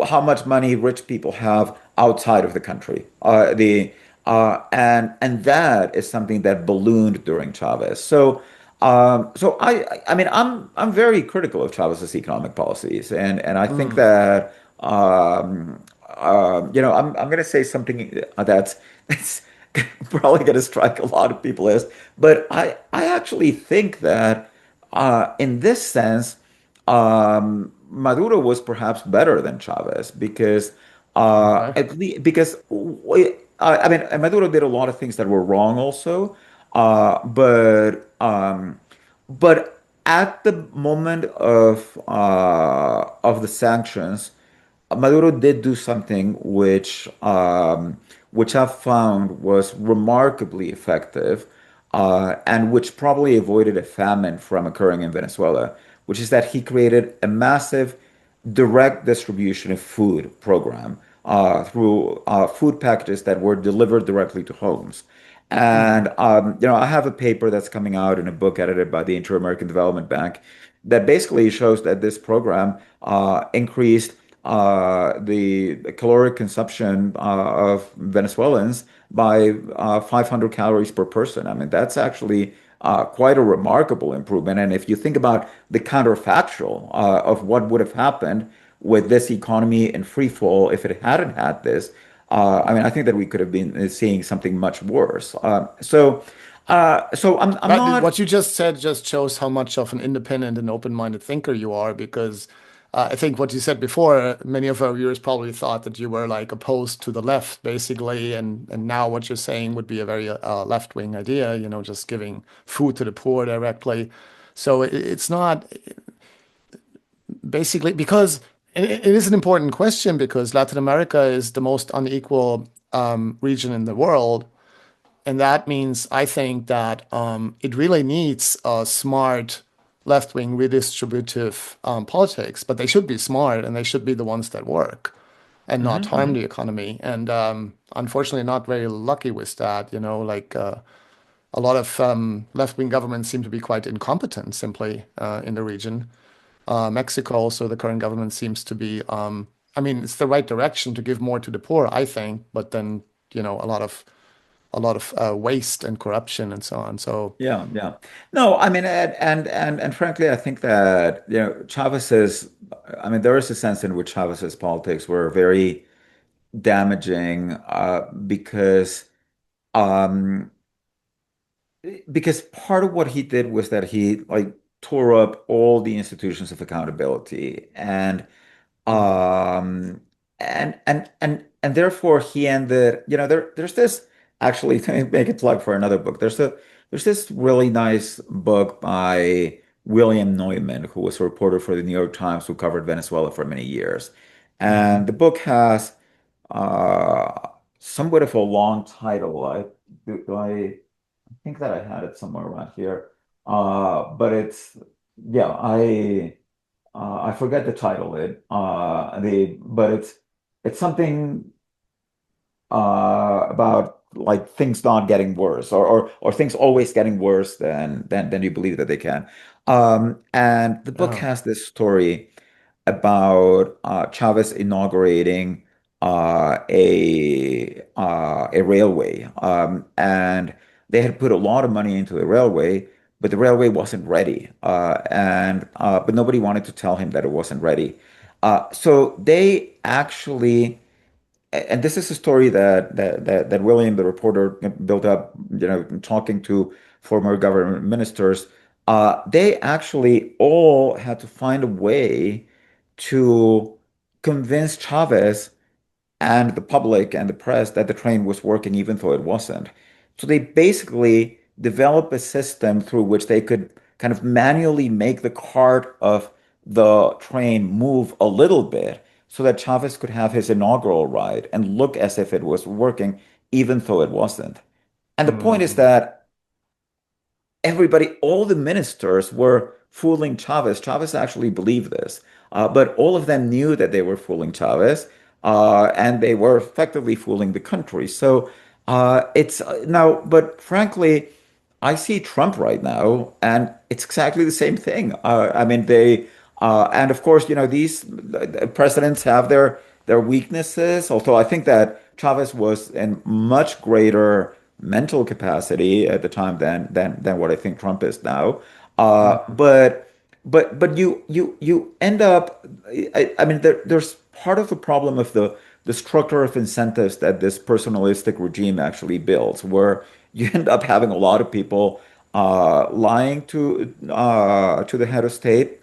how much money rich people have outside of the country. And that is something that ballooned during Chavez. So I mean I'm very critical of Chavez's economic policies, and I think Mm, that I'm going to say something that's probably going to strike a lot of people as, but I actually think that in this sense, Maduro was perhaps better than Chavez because okay. at least because I mean Maduro did a lot of things that were wrong also, but at the moment of the sanctions. Maduro did do something which I found was remarkably effective, and which probably avoided a famine from occurring in Venezuela, which is that he created a massive direct distribution of food program through food packages that were delivered directly to homes. Mm, And I have a paper that's coming out in a book edited by the Inter-American Development Bank that basically shows that this program increased the caloric consumption of Venezuelans by 500 calories per person. I mean, that's actually quite a remarkable improvement. And if you think about the counterfactual of what would have happened with this economy in free fall if it hadn't had this, I mean, I think that we could have been seeing something much worse. So I'm That, not. what you just said just shows how much of an independent and open-minded thinker you are, because I think what you said before, many of our viewers probably thought that you were like opposed to the left, basically, and now what you're saying would be a very left-wing idea, just giving food to the poor directly. So it's not basically because it is an important question because Latin America is the most unequal region in the world. And that means I think that it really needs a smart left-wing redistributive politics, but they should be smart and they should be the ones that work and not Mhm, harm the mhm. economy. And unfortunately, not very lucky with that. Like a lot of left-wing governments seem to be quite incompetent simply in the region. Mexico also, the current government seems to be, I mean, it's the right direction to give more to the poor, I think, but then, a lot of waste and corruption and so on. So, Yeah, yeah. No, I mean, and frankly, I think that, Chavez's, I mean, there is a sense in which Chavez's politics were very damaging, um, because part of what he did was that he like tore up all the institutions of accountability, um, and therefore he ended, there's this. actually to make a plug for another book. There's this really nice book by William Neumann, who was a reporter for the New York Times who covered Venezuela for many years. And Hmm. the book has somewhat of a long title. I think that I had it somewhere around here. But it's yeah, I forget the title. But it's something about like things not getting worse, or things always getting worse than you believe that they can. And the book Oh. has this story about Chavez inaugurating a railway, and they had put a lot of money into the railway, but the railway wasn't ready, and but nobody wanted to tell him that it wasn't ready. So they actually, and this is a story that William, the reporter, built up, talking to former government ministers. They actually all had to find a way to convince Chavez and the public and the press that the train was working, even though it wasn't. So they basically developed a system through which they could kind of manually make the cart of the train move a little bit so that Chavez could have his inaugural ride and look as if it was working, even though it wasn't. And the point is Hmm. that everybody, all the ministers were fooling Chavez. Chavez actually believed this, but all of them knew that they were fooling Chavez, and they were effectively fooling the country. So it's now, but frankly, I see Trump right now, and it's exactly the same thing. I mean, and of course, these presidents have their weaknesses. Although I think that Chavez was in much greater mental capacity at the time than what I think Trump is now. Hmm. But you end up. I mean, there's part of the problem of the structure of incentives that this personalistic regime actually builds, where you end up having a lot of people lying to the head of state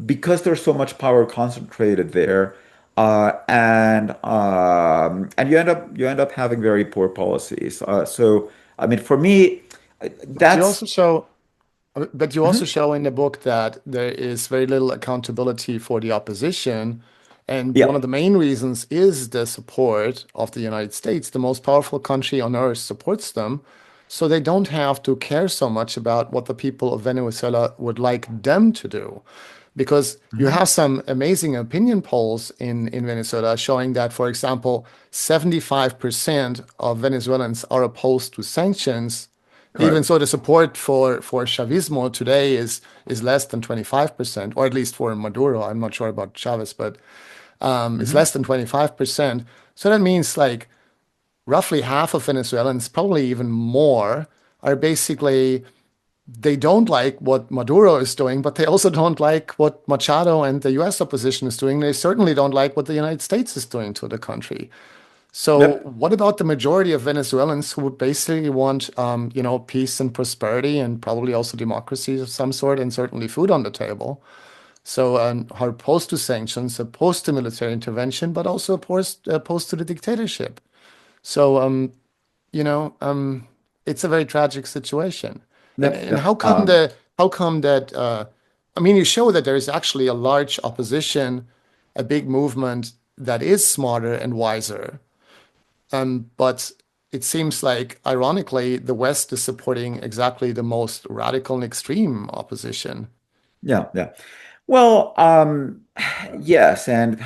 because there's so much power concentrated there, and you end up having very poor policies. So I mean, for me, But you that's also show But you also Mhm. show in the book that there is very little accountability for the opposition. And Yeah, one of the main reasons is the support of the United States. The most powerful country on earth supports them. So they don't have to care so much about what the people of Venezuela would like them to do. Because you Mhm. have some amazing opinion polls in Venezuela showing that, for example, 75% of Venezuelans are opposed to sanctions, even Correct. so, the support for Chavismo today is less than 25%, or at least for Maduro. I'm not sure about Chavez, but it's Mhm. less than 25%. So that means like roughly half of Venezuelans, probably even more, are basically they don't like what Maduro is doing, but they also don't like what Machado and the U.S. opposition is doing. They certainly don't like what the United States is doing to the country. So, Yep. what about the majority of Venezuelans who would basically want, peace and prosperity and probably also democracy of some sort and certainly food on the table? So, are opposed to sanctions, opposed to military intervention, but also opposed to the dictatorship. So, you know, it's a very tragic situation. And Yep. and Yep. how come that? I mean, you show that there is actually a large opposition, a big movement that is smarter and wiser, but it seems like, ironically, the West is supporting exactly the most radical and extreme opposition. Yeah. Yeah. Well, yes, and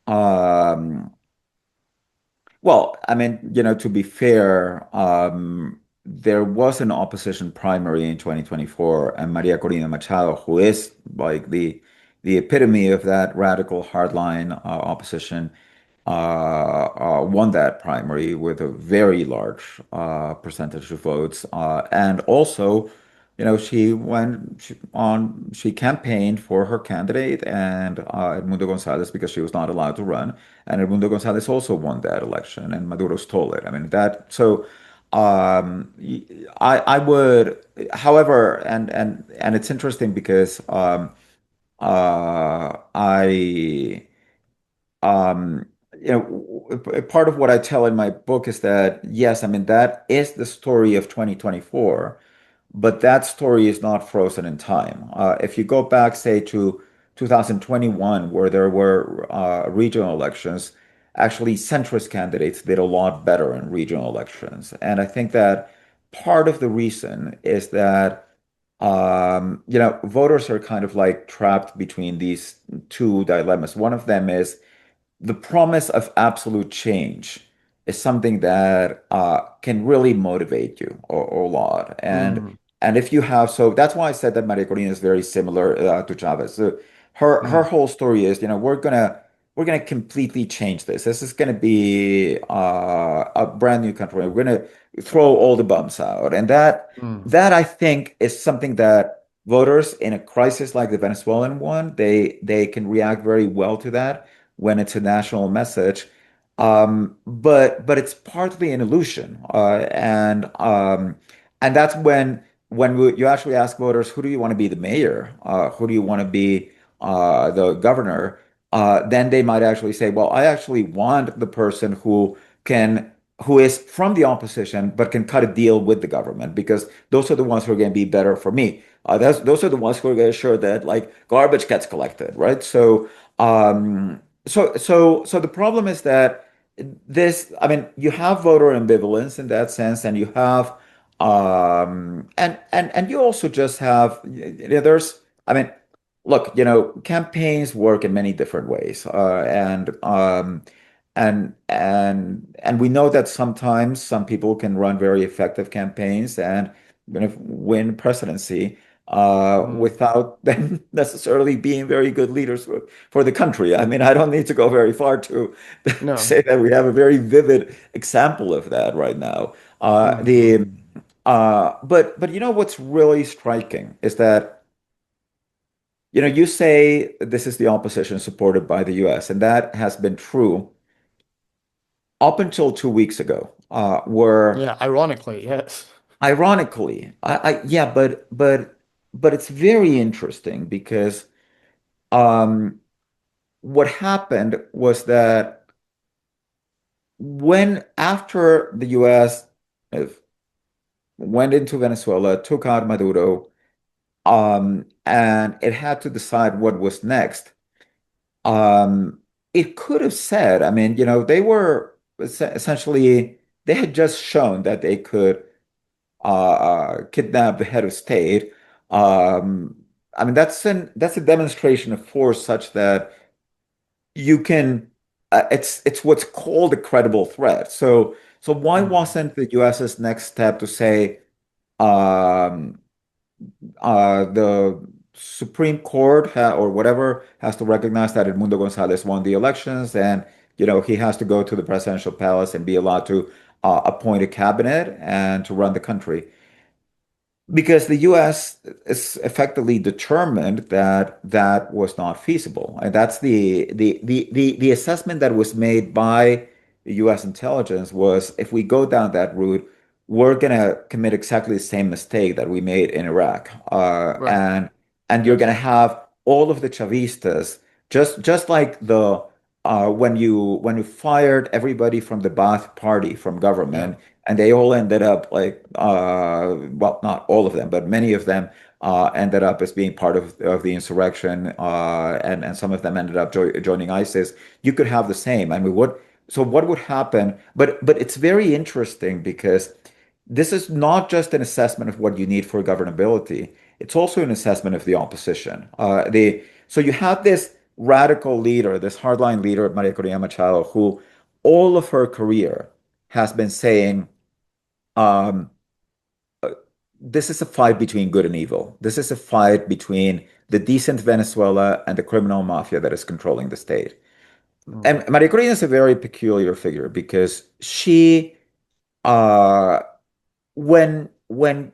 um, well, I mean, to be fair, there was an opposition primary in 2024, and Maria Corina Machado, who is like the epitome of that radical hardline opposition, won that primary with a very large percentage of votes, and also, she campaigned for her candidate and Edmundo Gonzalez because she was not allowed to run. And Edmundo Gonzalez also won that election, and Maduro stole it. I mean that. So, I would, however, and it's interesting because I. part of what I tell in my book is that, yes, I mean, that is the story of 2024, but that story is not frozen in time. If you go back, say, to 2021, where there were regional elections, actually centrist candidates did a lot better in regional elections. And I think that part of the reason is that voters are kind of like trapped between these two dilemmas. One of them is the promise of absolute change is something that can really motivate you a lot. Mm, And if you have, so that's why I said that Maria Corina is very similar to Chavez. So her mm, whole story is, we're gonna completely change this. This is gonna be a brand new country. We're gonna throw all the bumps out, and mm, that I think is something that voters in a crisis like the Venezuelan one, they can react very well to that when it's a national message. But it's partly an illusion, and that's when you actually ask voters, who do you want to be the mayor? Who do you want to be the governor? Then they might actually say, well, I actually want the person can who is from the opposition but can cut a deal with the government because those are the ones who are going to be better for me. Those are the ones who are going to ensure that like garbage gets collected, right? So the problem is that I mean, you have voter ambivalence in that sense, and you have, and you also just have, I mean, look, campaigns work in many different ways, and we know that sometimes some people can run very effective campaigns and win presidency mm. without them necessarily being very good leaders for the country. I mean, I don't need to go very far to No. say that we have a very vivid example of that right now. Hmm. But what's really striking is that you say this is the opposition supported by the U.S., and that has been true up until 2 weeks ago, where Yeah, ironically, yes. ironically, yeah, but it's very interesting because um, what happened was that when after the U.S. uh, went into Venezuela, took out Maduro, and it had to decide what was next. Um, it could have said, I mean, they were essentially they had just shown that they could kidnap the head of state. Um, I mean, that's a demonstration of force such that you can it's what's called a credible threat. So why Mm, wasn't the US's next step to say um, the Supreme Court or whatever has to recognize that Edmundo Gonzalez won the elections, and he has to go to the presidential palace and be allowed to appoint a cabinet and to run the country. Because the US is effectively determined that that was not feasible. And that's the assessment that was made by the US intelligence was if we go down that route, we're gonna commit exactly the same mistake that we made in Iraq. right. And you're gonna Yes. have all of the Chavistas, just like the when you fired everybody from the Ba'ath Party from Yeah. government and they all ended up like well, not all of them, but many of them ended up as being part of the insurrection, and some of them ended up joining ISIS. You could have the same. I mean, what would happen? But it's very interesting because this is not just an assessment of what you need for governability. It's also an assessment of the opposition. So you have this radical leader, this hardline leader, Maria Corina Machado, who all of her career has been saying, um, this is a fight between good and evil. This is a fight between the decent Venezuela and the criminal mafia that is controlling the state. Mm, And Maria Corina is a very peculiar figure because uh, when Juan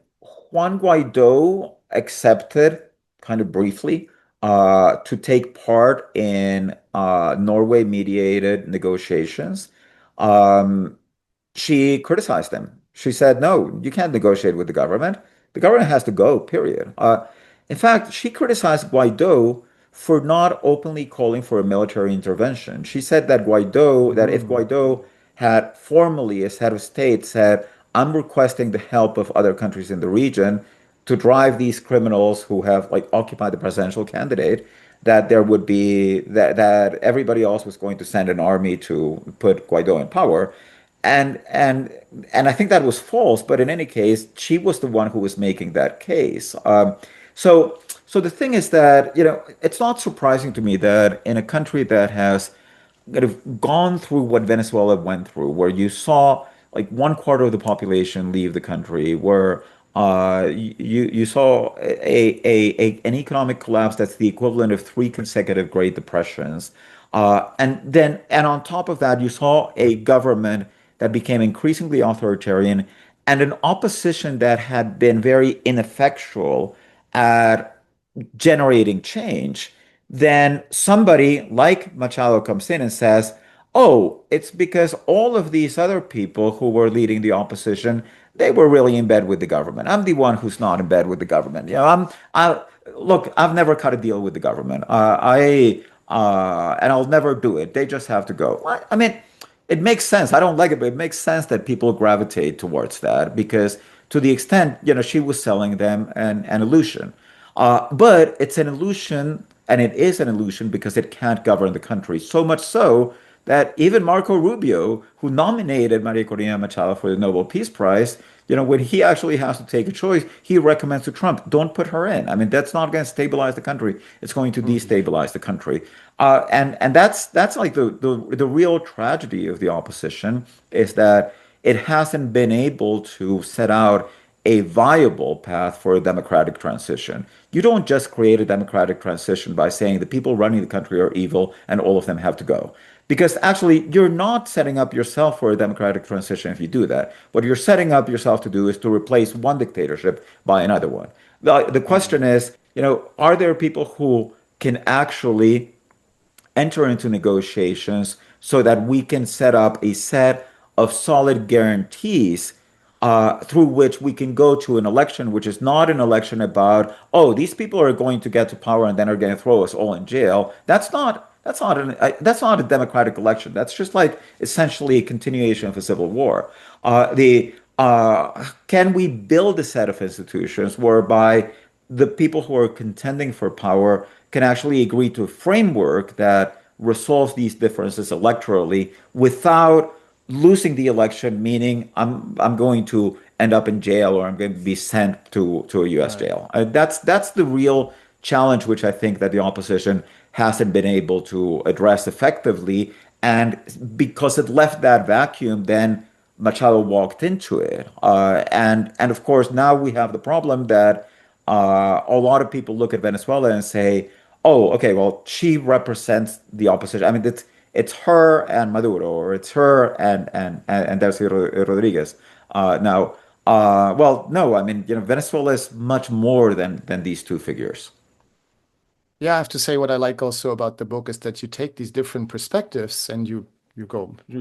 Guaido accepted, kind of briefly, to take part in Norway-mediated negotiations, um, she criticized him. She said, no, you can't negotiate with the government. The government has to go, period. In fact, she criticized Guaido for not openly calling for a military intervention. She said that if Mm. Guaido had formally, as head of state, said, I'm requesting the help of other countries in the region to drive these criminals who have like occupied the presidential candidate, that there would be that everybody else was going to send an army to put Guaido in power. And and and I think that was false, but in any case, she was the one who was making that case. So so the thing is that, it's not surprising to me that in a country that has kind of gone through what Venezuela went through, where you saw like one quarter of the population leave the country, where you saw an economic collapse that's the equivalent of three consecutive Great Depressions, and on top of that, you saw a government that became increasingly authoritarian and an opposition that had been very ineffectual at generating change, then somebody like Machado comes in and says, oh, it's because all of these other people who were leading the opposition, they were really in bed with the government. I'm the one who's not in bed with the government. Look, I've never cut a deal with the government. And I'll never do it. They just have to go. I mean, it makes sense. I don't like it, but it makes sense that people gravitate towards that because to the extent, she was selling them an illusion. But it's an illusion, and it is an illusion because it can't govern the country. So much so that even Marco Rubio, who nominated Maria Corina Machado for the Nobel Peace Prize, when he actually has to take a choice, he recommends to Trump, don't put her in. I mean, that's not going to stabilize the country. It's going to Mm. destabilize the country. And that's like the real tragedy of the opposition is that it hasn't been able to set out a viable path for a democratic transition. You don't just create a democratic transition by saying the people running the country are evil and all of them have to go. Because actually, you're not setting up yourself for a democratic transition if you do that. What you're setting up yourself to do is to replace one dictatorship by another one. The Mm. question is, are there people who can actually enter into negotiations so that we can set up a set of solid guarantees through which we can go to an election, which is not an election about, oh, these people are going to get to power and then are going to throw us all in jail. That's not a democratic election. That's just like essentially a continuation of a civil war. The Can we build a set of institutions whereby the people who are contending for power can actually agree to a framework that resolves these differences electorally without losing the election, meaning I'm going to end up in jail or I'm going to be sent to a U.S. Right. jail. That's the real challenge, which I think that the opposition hasn't been able to address effectively. And because it left that vacuum, then Machado walked into it. And of course, now we have the problem that a lot of people look at Venezuela and say, "Oh, okay, well, she represents the opposition." I mean, it's her and Maduro, or it's her and Delcy Rodriguez. Now, well, no, I mean, Venezuela is much more than these two figures. Yeah, I have to say what I like also about the book is that you take these different perspectives and you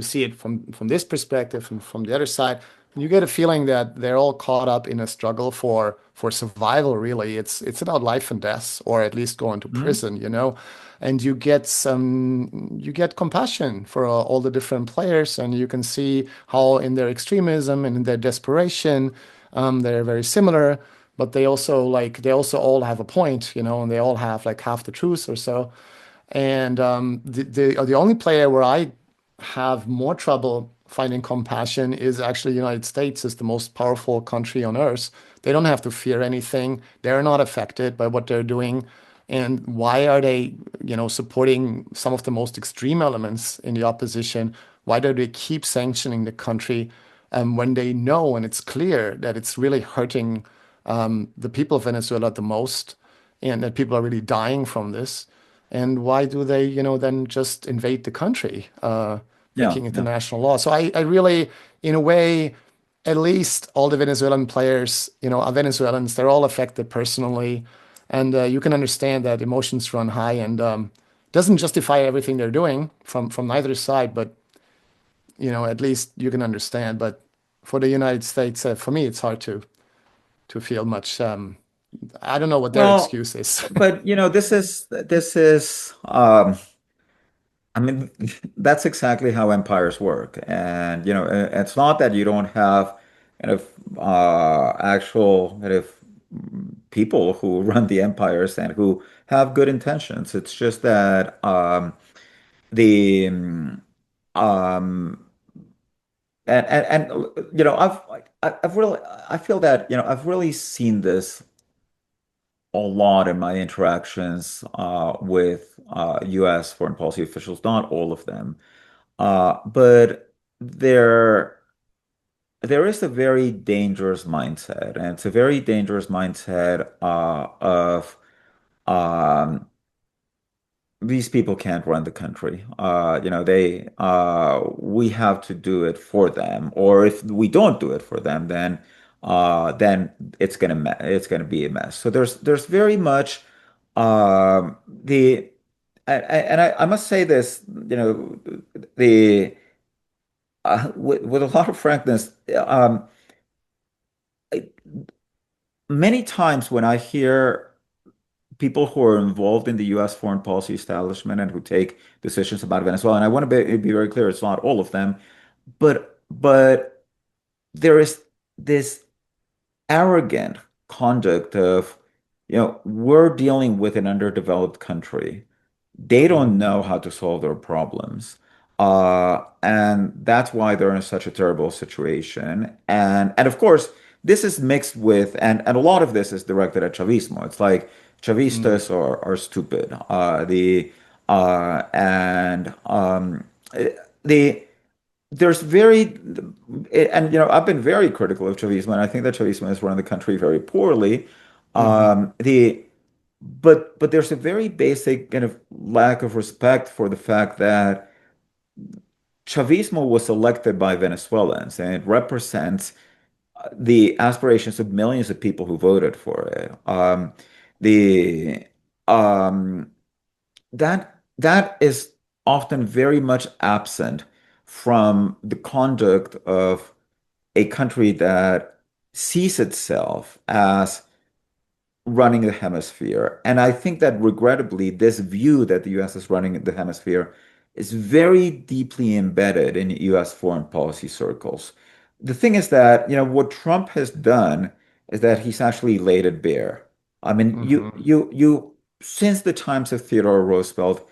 see it from this perspective and from the other side, and you get a feeling that they're all caught up in a struggle for survival, really. It's about life and death, or at least going to Mhm. prison, you know. And you get compassion for all the different players, and you can see how in their extremism and in their desperation, they're very similar, but they also all have a point, you know, and they all have like half the truth or so. And the only player where I have more trouble finding compassion is actually the United States is the most powerful country on earth. They don't have to fear anything. They're not affected by what they're doing. And why are they, you know, supporting some of the most extreme elements in the opposition? Why do they keep sanctioning the country when they know and it's clear that it's really hurting the people of Venezuela the most and that people are really dying from this? And why do they, you know, then just invade the country, Yeah, breaking yeah, international law? So I really, in a way, at least all the Venezuelan players, you know, are Venezuelans. They're all affected personally, and you can understand that emotions run high, and doesn't justify everything they're doing from neither side. But you know, at least you can understand. But for the United States, for me, it's hard to feel much I don't know what their Well, excuse is. but I mean, that's exactly how empires work. And, it's not that you don't have kind of actual kind of people who run the empires and who have good intentions. It's just that the um I've really I feel that, I've really seen this a lot in my interactions with US foreign policy officials, not all of them. But there is a very dangerous mindset, and it's a very dangerous mindset of um, these people can't run the country. We have to do it for them, or if we don't do it for them, then it's gonna be a mess. So there's very much the and I must say this, the with a lot of frankness, I- many times when I hear people who are involved in the US foreign policy establishment and who take decisions about Venezuela, and I want to be very clear, it's not all of them, but there is this arrogant conduct of, we're dealing with an underdeveloped country. They don't Mm, know how to solve their problems. And that's why they're in such a terrible situation. And of course, this is mixed with, and a lot of this is directed at Chavismo. It's like mm, Chavistas are stupid. The and the there's very and I've been very critical of Chavismo, and I think that Chavismo has run the country very poorly. mhm, The but there's a very basic kind of lack of respect for the fact that Chavismo was elected by Venezuelans and it represents the aspirations of millions of people who voted for it. The um, that is often very much absent from the conduct of a country that sees itself as running the hemisphere. And I think that regrettably, this view that the US is running the hemisphere is very deeply embedded in US foreign policy circles. The thing is that, what Trump has done is that he's actually laid it bare. I mean, mhm. since the times of Theodore Roosevelt,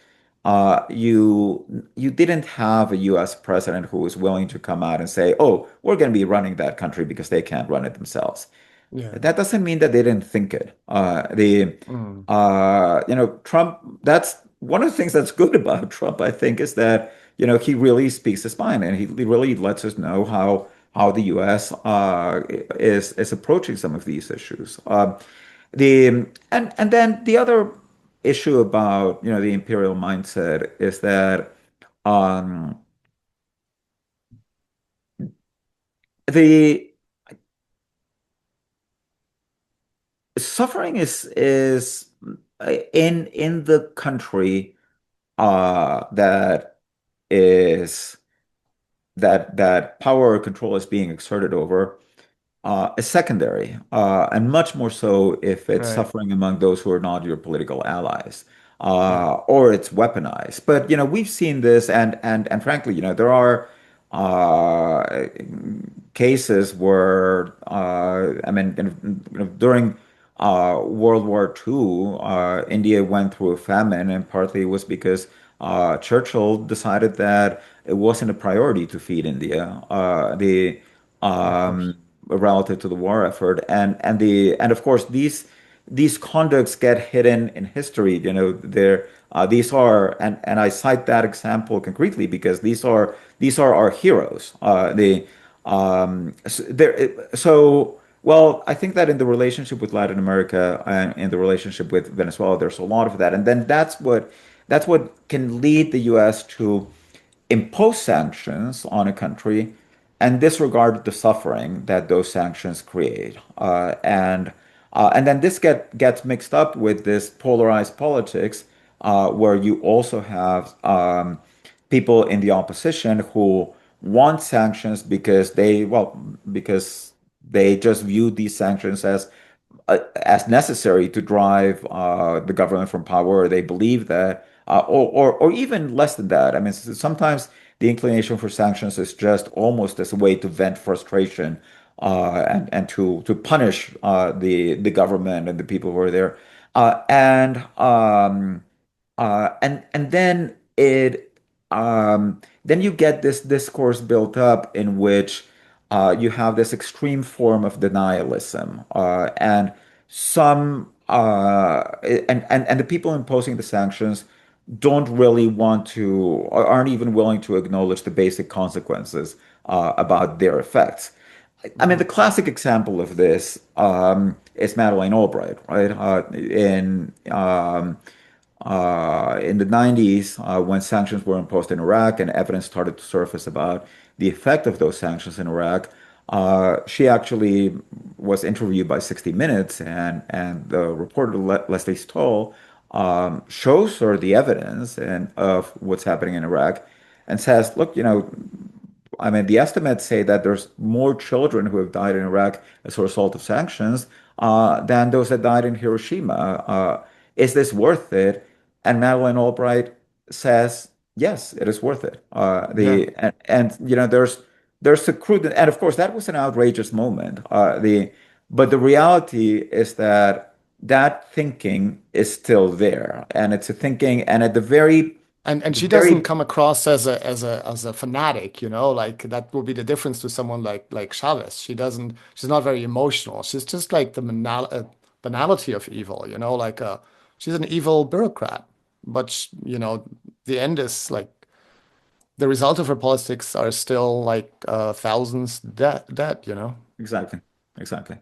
you didn't have a US president who was willing to come out and say, "Oh, we're going to be running that country because they can't run it themselves." Yeah. That doesn't mean that they didn't think it. Mm, Trump, that's one of the things that's good about Trump, I think, is that, he really speaks his mind and he really lets us know how the US is approaching some of these issues. And then the other issue about, the imperial mindset is that um, the suffering is in the country that is that power or control is being exerted over is secondary, and much more so if it's right. suffering among those who are not your political allies, Yeah. or it's weaponized. But we've seen this, and frankly, there are uh, cases where I mean, during World War II, India went through a famine, and partly it was because Churchill decided that it wasn't a priority to feed India. The Of course. Relative to the war effort, and of course these conducts get hidden in history. These are, and I cite that example concretely because these are our heroes. I think that in the relationship with Latin America and in the relationship with Venezuela, there's a lot of that, and then that's what can lead the U.S. to impose sanctions on a country and disregard the suffering that those sanctions create. And then this gets mixed up with this polarized politics, where you also have people in the opposition who want sanctions because they just view these sanctions as as necessary to drive the government from power. They believe that, or even less than that. I mean, sometimes the inclination for sanctions is just almost as a way to vent frustration and to punish the government and the people who are there. And then you get this discourse built up in which you have this extreme form of denialism, and some and the people imposing the sanctions don't really want to, or aren't even willing to acknowledge the basic consequences about their effects. I mean, Hmm. the classic example of this is Madeleine Albright, right? In the 90s, when sanctions were imposed in Iraq and evidence started to surface about the effect of those sanctions in Iraq, she actually was interviewed by 60 Minutes, and the reporter Leslie Stahl shows her the evidence of what's happening in Iraq and says, look, I mean, the estimates say that there's more children who have died in Iraq as a result of sanctions than those that died in Hiroshima. Is this worth it? And Madeleine Albright says, yes, it is worth it. Yeah. There's a crude, and of course that was an outrageous moment. But the reality is that that thinking is still there, and it's a thinking, and at And the she doesn't very come across as a fanatic, you know, like that will be the difference to someone like Chavez. She's not very emotional. She's just like the banality of evil, you know, like she's an evil bureaucrat. But the end is like the result of her politics are still like thousands dead, you know. exactly, exactly.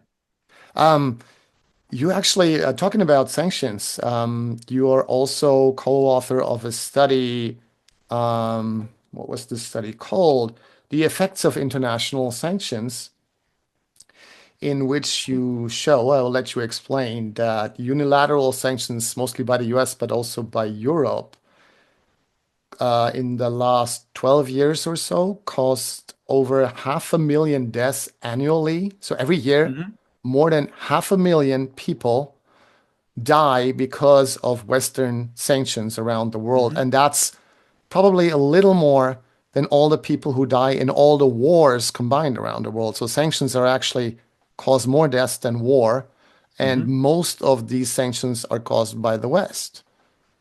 Um, you actually talking about sanctions. You are also co-author of a study. What was this study called? The Effects of International Sanctions, in which you show, I will let you explain, that unilateral sanctions, mostly by the US, but also by Europe, in the last 12 years or so, caused over 500,000 deaths annually. So every year, Hmm. more than 500,000 people die because of Western sanctions around the world. Hmm. And that's probably a little more than all the people who die in all the wars combined around the world. So sanctions are actually cause more deaths than war. And Hmm. most of these sanctions are caused by the West.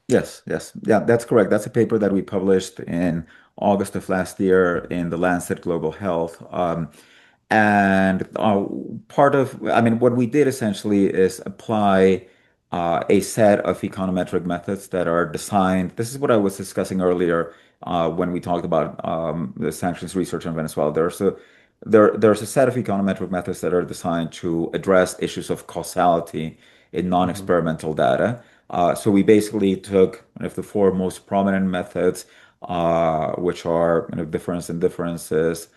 Yes, yes. Yeah, that's correct. That's a paper that we published in August of last year in the Lancet Global Health. And I mean, what we did essentially is apply a set of econometric methods that are designed. This is what I was discussing earlier when we talked about the sanctions research on Venezuela. There's a set of econometric methods that are designed to address issues of causality in Mhm. non-experimental data. So we basically took one of the four most prominent methods, which are difference and differences,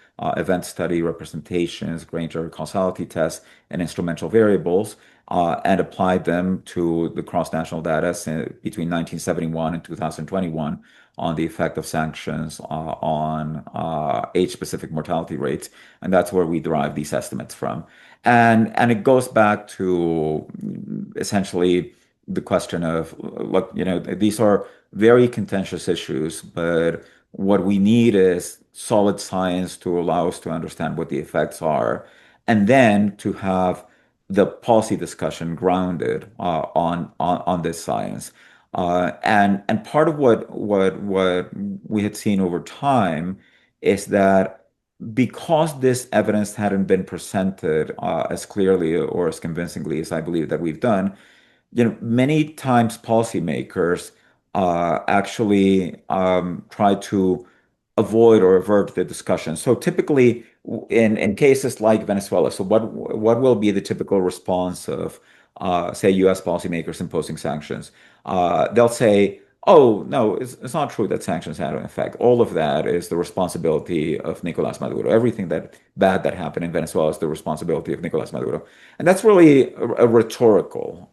event study representations, Granger causality tests, and instrumental variables, and applied them to the cross-national data between 1971 and 2021 on the effect of sanctions on age-specific mortality rates. And that's where we derive these estimates from. And it goes back to essentially the question of, look, these are very contentious issues, but what we need is solid science to allow us to understand what the effects are, and then to have the policy discussion grounded on this science. And part of what we had seen over time is that because this evidence hadn't been presented as clearly or as convincingly as I believe that we've done, many times policymakers actually try to avoid or avert the discussion. So typically, in cases like Venezuela, so what will be the typical response of, say, U.S. policymakers imposing sanctions? They'll say, "Oh, no, it's not true that sanctions had an effect. All of that is the responsibility of Nicolas Maduro. Everything that bad that happened in Venezuela is the responsibility of Nicolas Maduro." And that's really a rhetorical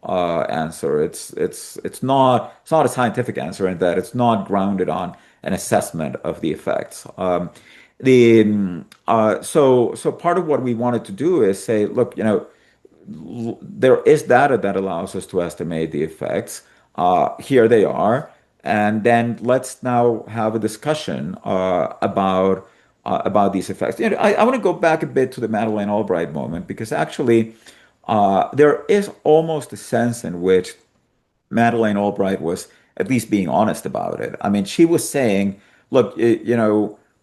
answer. It's not a scientific answer in that it's not grounded on an assessment of the effects. So part of what we wanted to do is say, look, there is data that allows us to estimate the effects. Here they are. And then let's now have a discussion about these effects. I want to go back a bit to the Madeleine Albright moment because actually there is almost a sense in which Madeleine Albright was at least being honest about it. I mean, she was saying, "Look,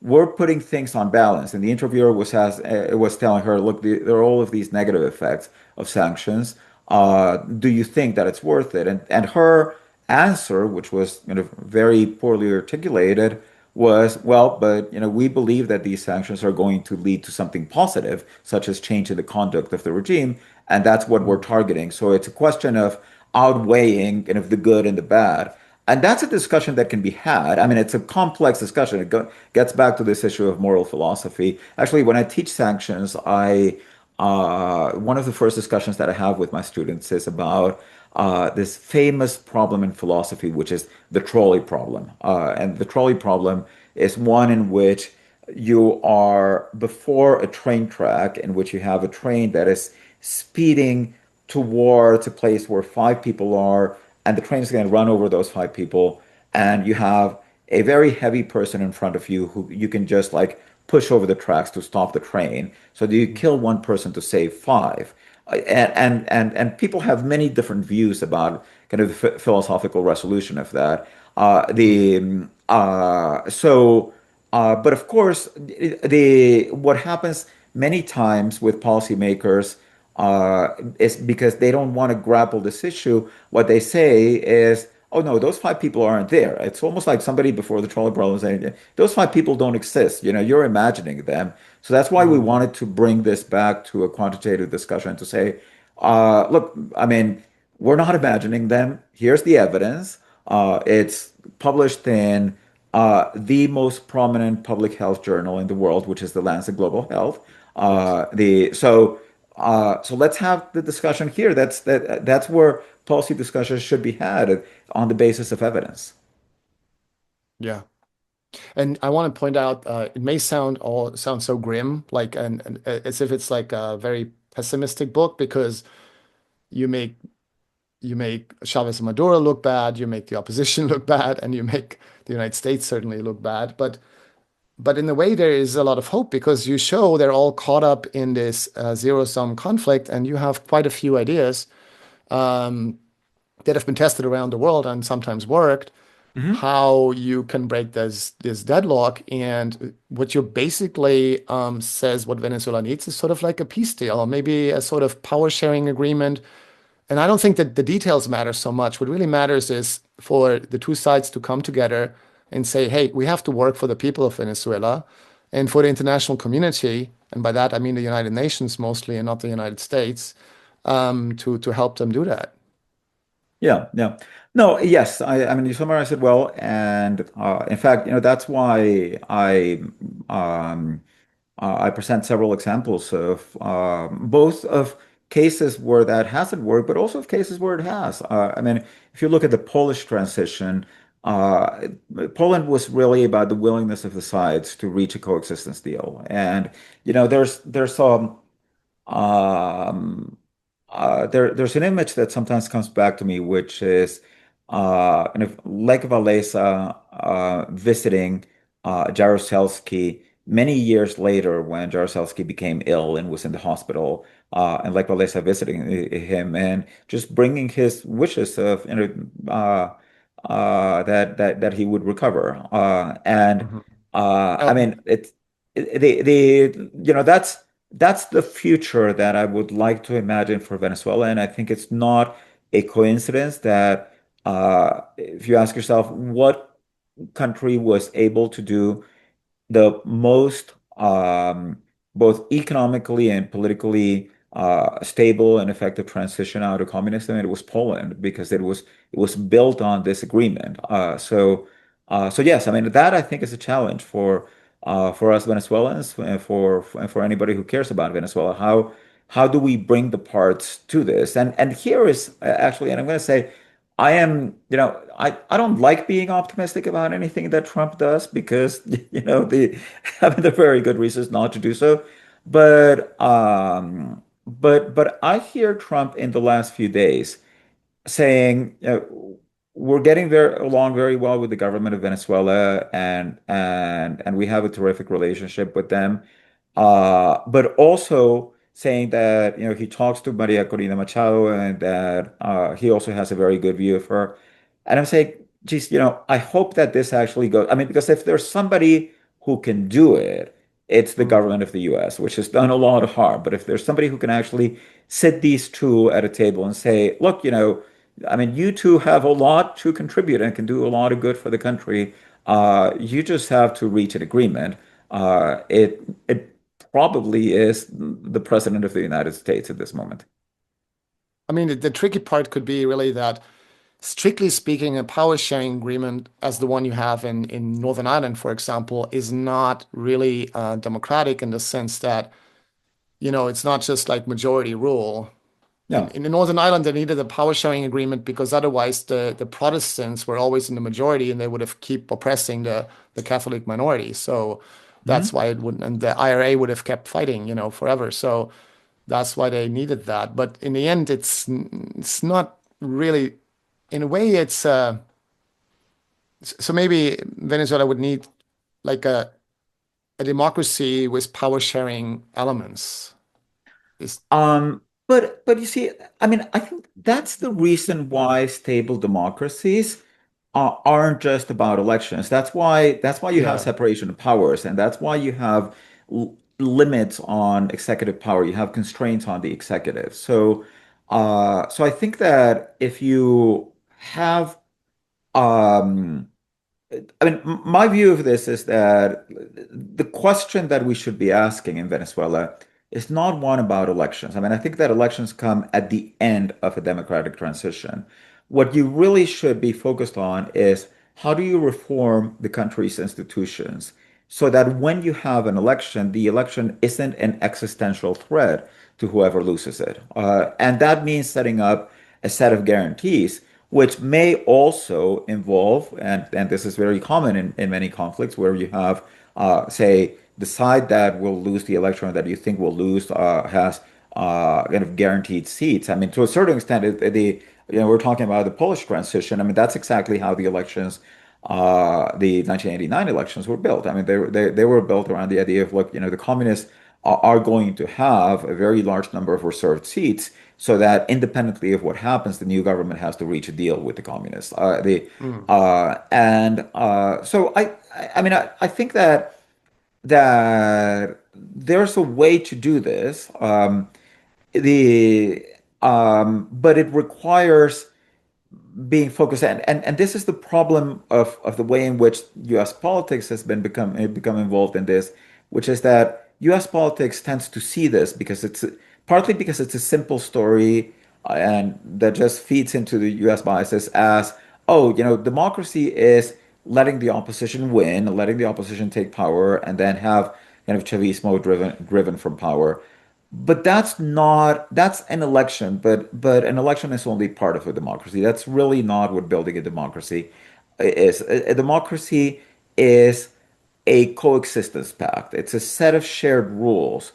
we're putting things on balance." And the interviewer was telling her, "Look, there are all of these negative effects of sanctions. Do you think that it's worth it?" And her answer, which was very poorly articulated, was, "Well, but we believe that these sanctions are going to lead to something positive, such as change in the conduct of the regime, and that's what we're targeting. So it's a question of outweighing the good and the bad." And that's a discussion that can be had. I mean, it's a complex discussion. Gets back to this issue of moral philosophy. Actually, when I teach sanctions, I one of the first discussions that I have with my students is about this famous problem in philosophy, which is the trolley problem. And the trolley problem is one in which you are before a train track, in which you have a train that is speeding towards a place where five people are, and the train is going to run over those five people, and you have a very heavy person in front of you who you can just like push over the tracks to stop the train. So do you kill one person to save five? And people have many different views about kind of the philosophical resolution of that. But of course, the what happens many times with policymakers is because they don't want to grapple this issue. What they say is, "Oh no, those five people aren't there." It's almost like somebody before the trolley problem saying, "Those five people don't exist. You're imagining them." So that's why we Mhm. wanted to bring this back to a quantitative discussion to say, look, I mean, we're not imagining them. Here's the evidence. It's published in the most prominent public health journal in the world, which is the Lancet Global Health. Yes. So let's have the discussion here. That's where policy discussions should be had on the basis of evidence. Yeah. And I want to point out, it may sound so grim, like and as if it's like a very pessimistic book because you make you make Chavez and Maduro look bad, you make the opposition look bad, and you make the United States certainly look bad. But in a way, there is a lot of hope because you show they're all caught up in this zero-sum conflict, and you have quite a few ideas that have been tested around the world and sometimes worked, Hmm. how you can break this deadlock. And what you basically says what Venezuela needs is sort of like a peace deal, or maybe a sort of power sharing agreement. And I don't think that the details matter so much. What really matters is for the two sides to come together and say, hey, we have to work for the people of Venezuela and for the international community. And by that, I mean the United Nations mostly and not the United States, to help them do that. Yeah, yeah. No, yes, I mean, you summarized it well. And in fact, that's why I present several examples of both of cases where that hasn't worked, but also of cases where it has. I mean, if you look at the Polish transition, uh, Poland was really about the willingness of the sides to reach a coexistence deal. And, there's some um, there's an image that sometimes comes back to me, which is kind of Lech Walesa visiting Jaruzelski many years later when Jaruzelski became ill and was in the hospital, and Lech Walesa visiting him and just bringing his wishes of that he would recover. And Mhm. I Oh, mean, the that's the future that I would like to imagine for Venezuela. And I think it's not a coincidence that if you ask yourself what country was able to do the most both economically and politically stable and effective transition out of communism, it was Poland because it was built on this agreement. So yes, I mean that I think is a challenge for us Venezuelans and for anybody who cares about Venezuela. How do we bring the parts to this? And here is actually, and I'm going to say I am, I don't like being optimistic about anything that Trump does because, I mean, there are very good reasons not to do so. But, um, but I hear Trump in the last few days saying, we're getting along very well with the government of Venezuela, and we have a terrific relationship with them. But also saying that, he talks to Maria Corina Machado, and that he also has a very good view of her. And I'm saying, geez, I hope that this actually goes. I mean, because if there's somebody who can do it, it's the Mm. government of the US, which has done a lot of harm. But if there's somebody who can actually sit these two at a table and say, look, I mean, you two have a lot to contribute and can do a lot of good for the country. You just have to reach an agreement. It probably is the president of the United States at this moment. I mean, the tricky part could be really that, strictly speaking, a power sharing agreement, as the one you have in Northern Ireland, for example, is not really democratic in the sense that, it's not just like majority rule. Yeah. In the Northern Ireland, they needed a power sharing agreement because otherwise the Protestants were always in the majority and they would have keep oppressing the Catholic minority. So that's Mhm. why it wouldn't, and the IRA would have kept fighting, forever. So that's why they needed that. But in the end, it's not really, in a way, so maybe Venezuela would need like a democracy with power sharing elements. Is but you see, I mean, I think that's the reason why stable democracies aren't just about elections. That's why you have Yeah. separation of powers, and that's why you have limits on executive power. You have constraints on the executive. So I think that if you have um, I mean, my view of this is that the question that we should be asking in Venezuela is not one about elections. I mean, I think that elections come at the end of a democratic transition. What you really should be focused on is how do you reform the country's institutions so that when you have an election, the election isn't an existential threat to whoever loses it. And that means setting up a set of guarantees which may also involve, and this is very common in many conflicts, where you have, say, the side that will lose the election or that you think will lose has kind of guaranteed seats. I mean, to a certain extent, we're talking about the Polish transition. I mean, that's exactly how the 1989 elections were built. I mean, they were built around the idea of, look, the communists are going to have a very large number of reserved seats so that independently of what happens, the new government has to reach a deal with the communists. mm, And so I mean, I think that there's a way to do this. The But it requires being focused, and this is the problem of the way in which US politics has become involved in this, which is that US politics tends to see this because it's partly because it's a simple story, and that just feeds into the US biases as, oh, democracy is letting the opposition win, letting the opposition take power, and then have kind of Chavismo driven from power. But that's an election, but an election is only part of a democracy. That's really not what building a democracy is. A democracy is a coexistence pact. It's a set of shared rules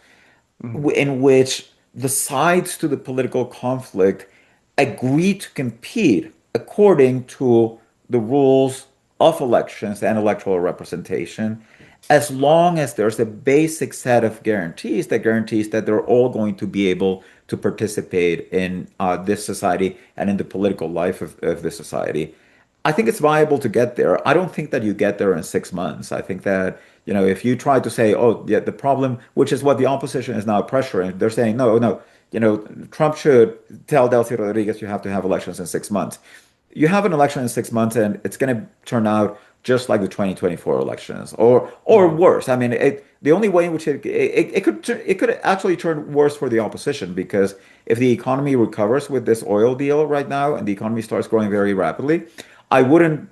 mm, in which the sides to the political conflict agree to compete according to the rules of elections and electoral representation, as long as there's a basic set of guarantees that guarantees that they're all going to be able to participate in this society and in the political life of this society. I think it's viable to get there. I don't think that you get there in 6 months. I think that, if you try to say, oh, yeah, the problem, which is what the opposition is now pressuring, they're saying, no, no, Trump should tell Delcy Rodriguez you have to have elections in 6 months. You have an election in 6 months and it's going to turn out just like the 2024 elections or mm. worse. I mean, the only way in which it could actually turn worse for the opposition, because if the economy recovers with this oil deal right now and the economy starts growing very rapidly, I wouldn't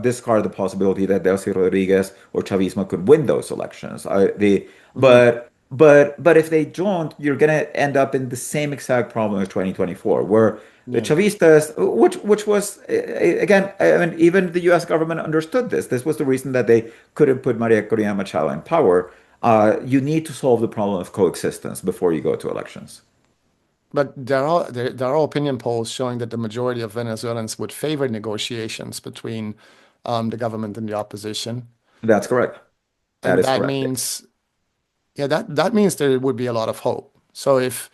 discard the possibility that Delcy Rodriguez or Chavismo could win those elections. Mhm. But if they don't, you're gonna end up in the same exact problem as 2024, where the Yeah. Chavistas, which was again, I mean, even the U.S. government understood this. This was the reason that they couldn't put Maria Corina Machado in power. You need to solve the problem of coexistence before you go to elections. but there are opinion polls showing that the majority of Venezuelans would favor negotiations between the government and the opposition, That's correct. That and is that correct. means yeah, that means there would be a lot of hope. So if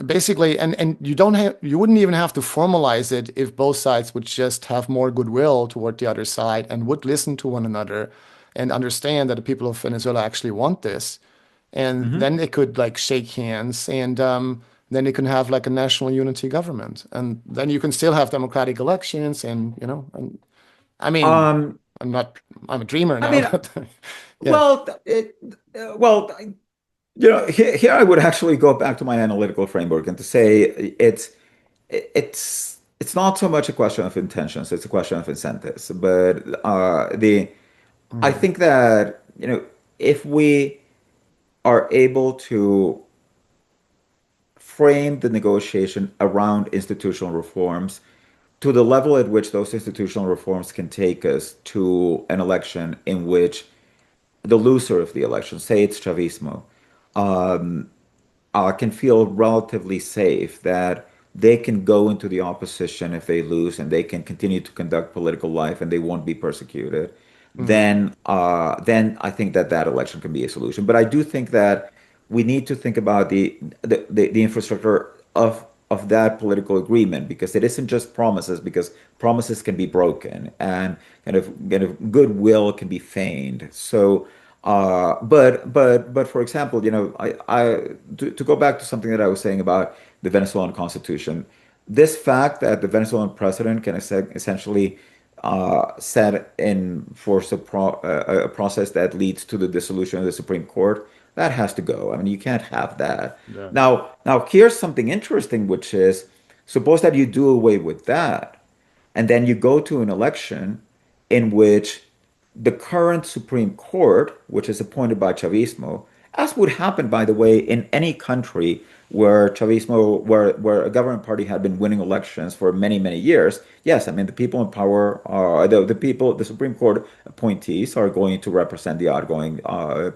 basically, and you wouldn't even have to formalize it if both sides would just have more goodwill toward the other side and would listen to one another and understand that the people of Venezuela actually want this. And Hmm. then they could like shake hands and then they can have like a national unity government. And then you can still have democratic elections and, I mean, Um, I'm not, I'm a dreamer I now, mean, but yeah. well, well, here I would actually go back to my analytical framework and to say it's not so much a question of intentions, it's a question of incentives. But the I Mhm. think that, if we are able to frame the negotiation around institutional reforms to the level at which those institutional reforms can take us to an election in which the loser of the election, say it's Chavismo, can feel relatively safe that they can go into the opposition if they lose and they can continue to conduct political life and they won't be persecuted, Mhm. then I think that that election can be a solution. But I do think that we need to think about the infrastructure of that political agreement, because it isn't just promises, because promises can be broken and kind of goodwill can be feigned. So but for example, to go back to something that I was saying about the Venezuelan constitution, this fact that the Venezuelan president can essentially set in force a process that leads to the dissolution of the Supreme Court, that has to go. I mean, you can't have that. Yeah. Now here's something interesting, which is, suppose that you do away with that, and then you go to an election in which the current Supreme Court, which is appointed by Chavismo, as would happen, by the way, in any country where where a government party had been winning elections for many, many years. Yes, I mean, the people in power are the Supreme Court appointees are going to represent the outgoing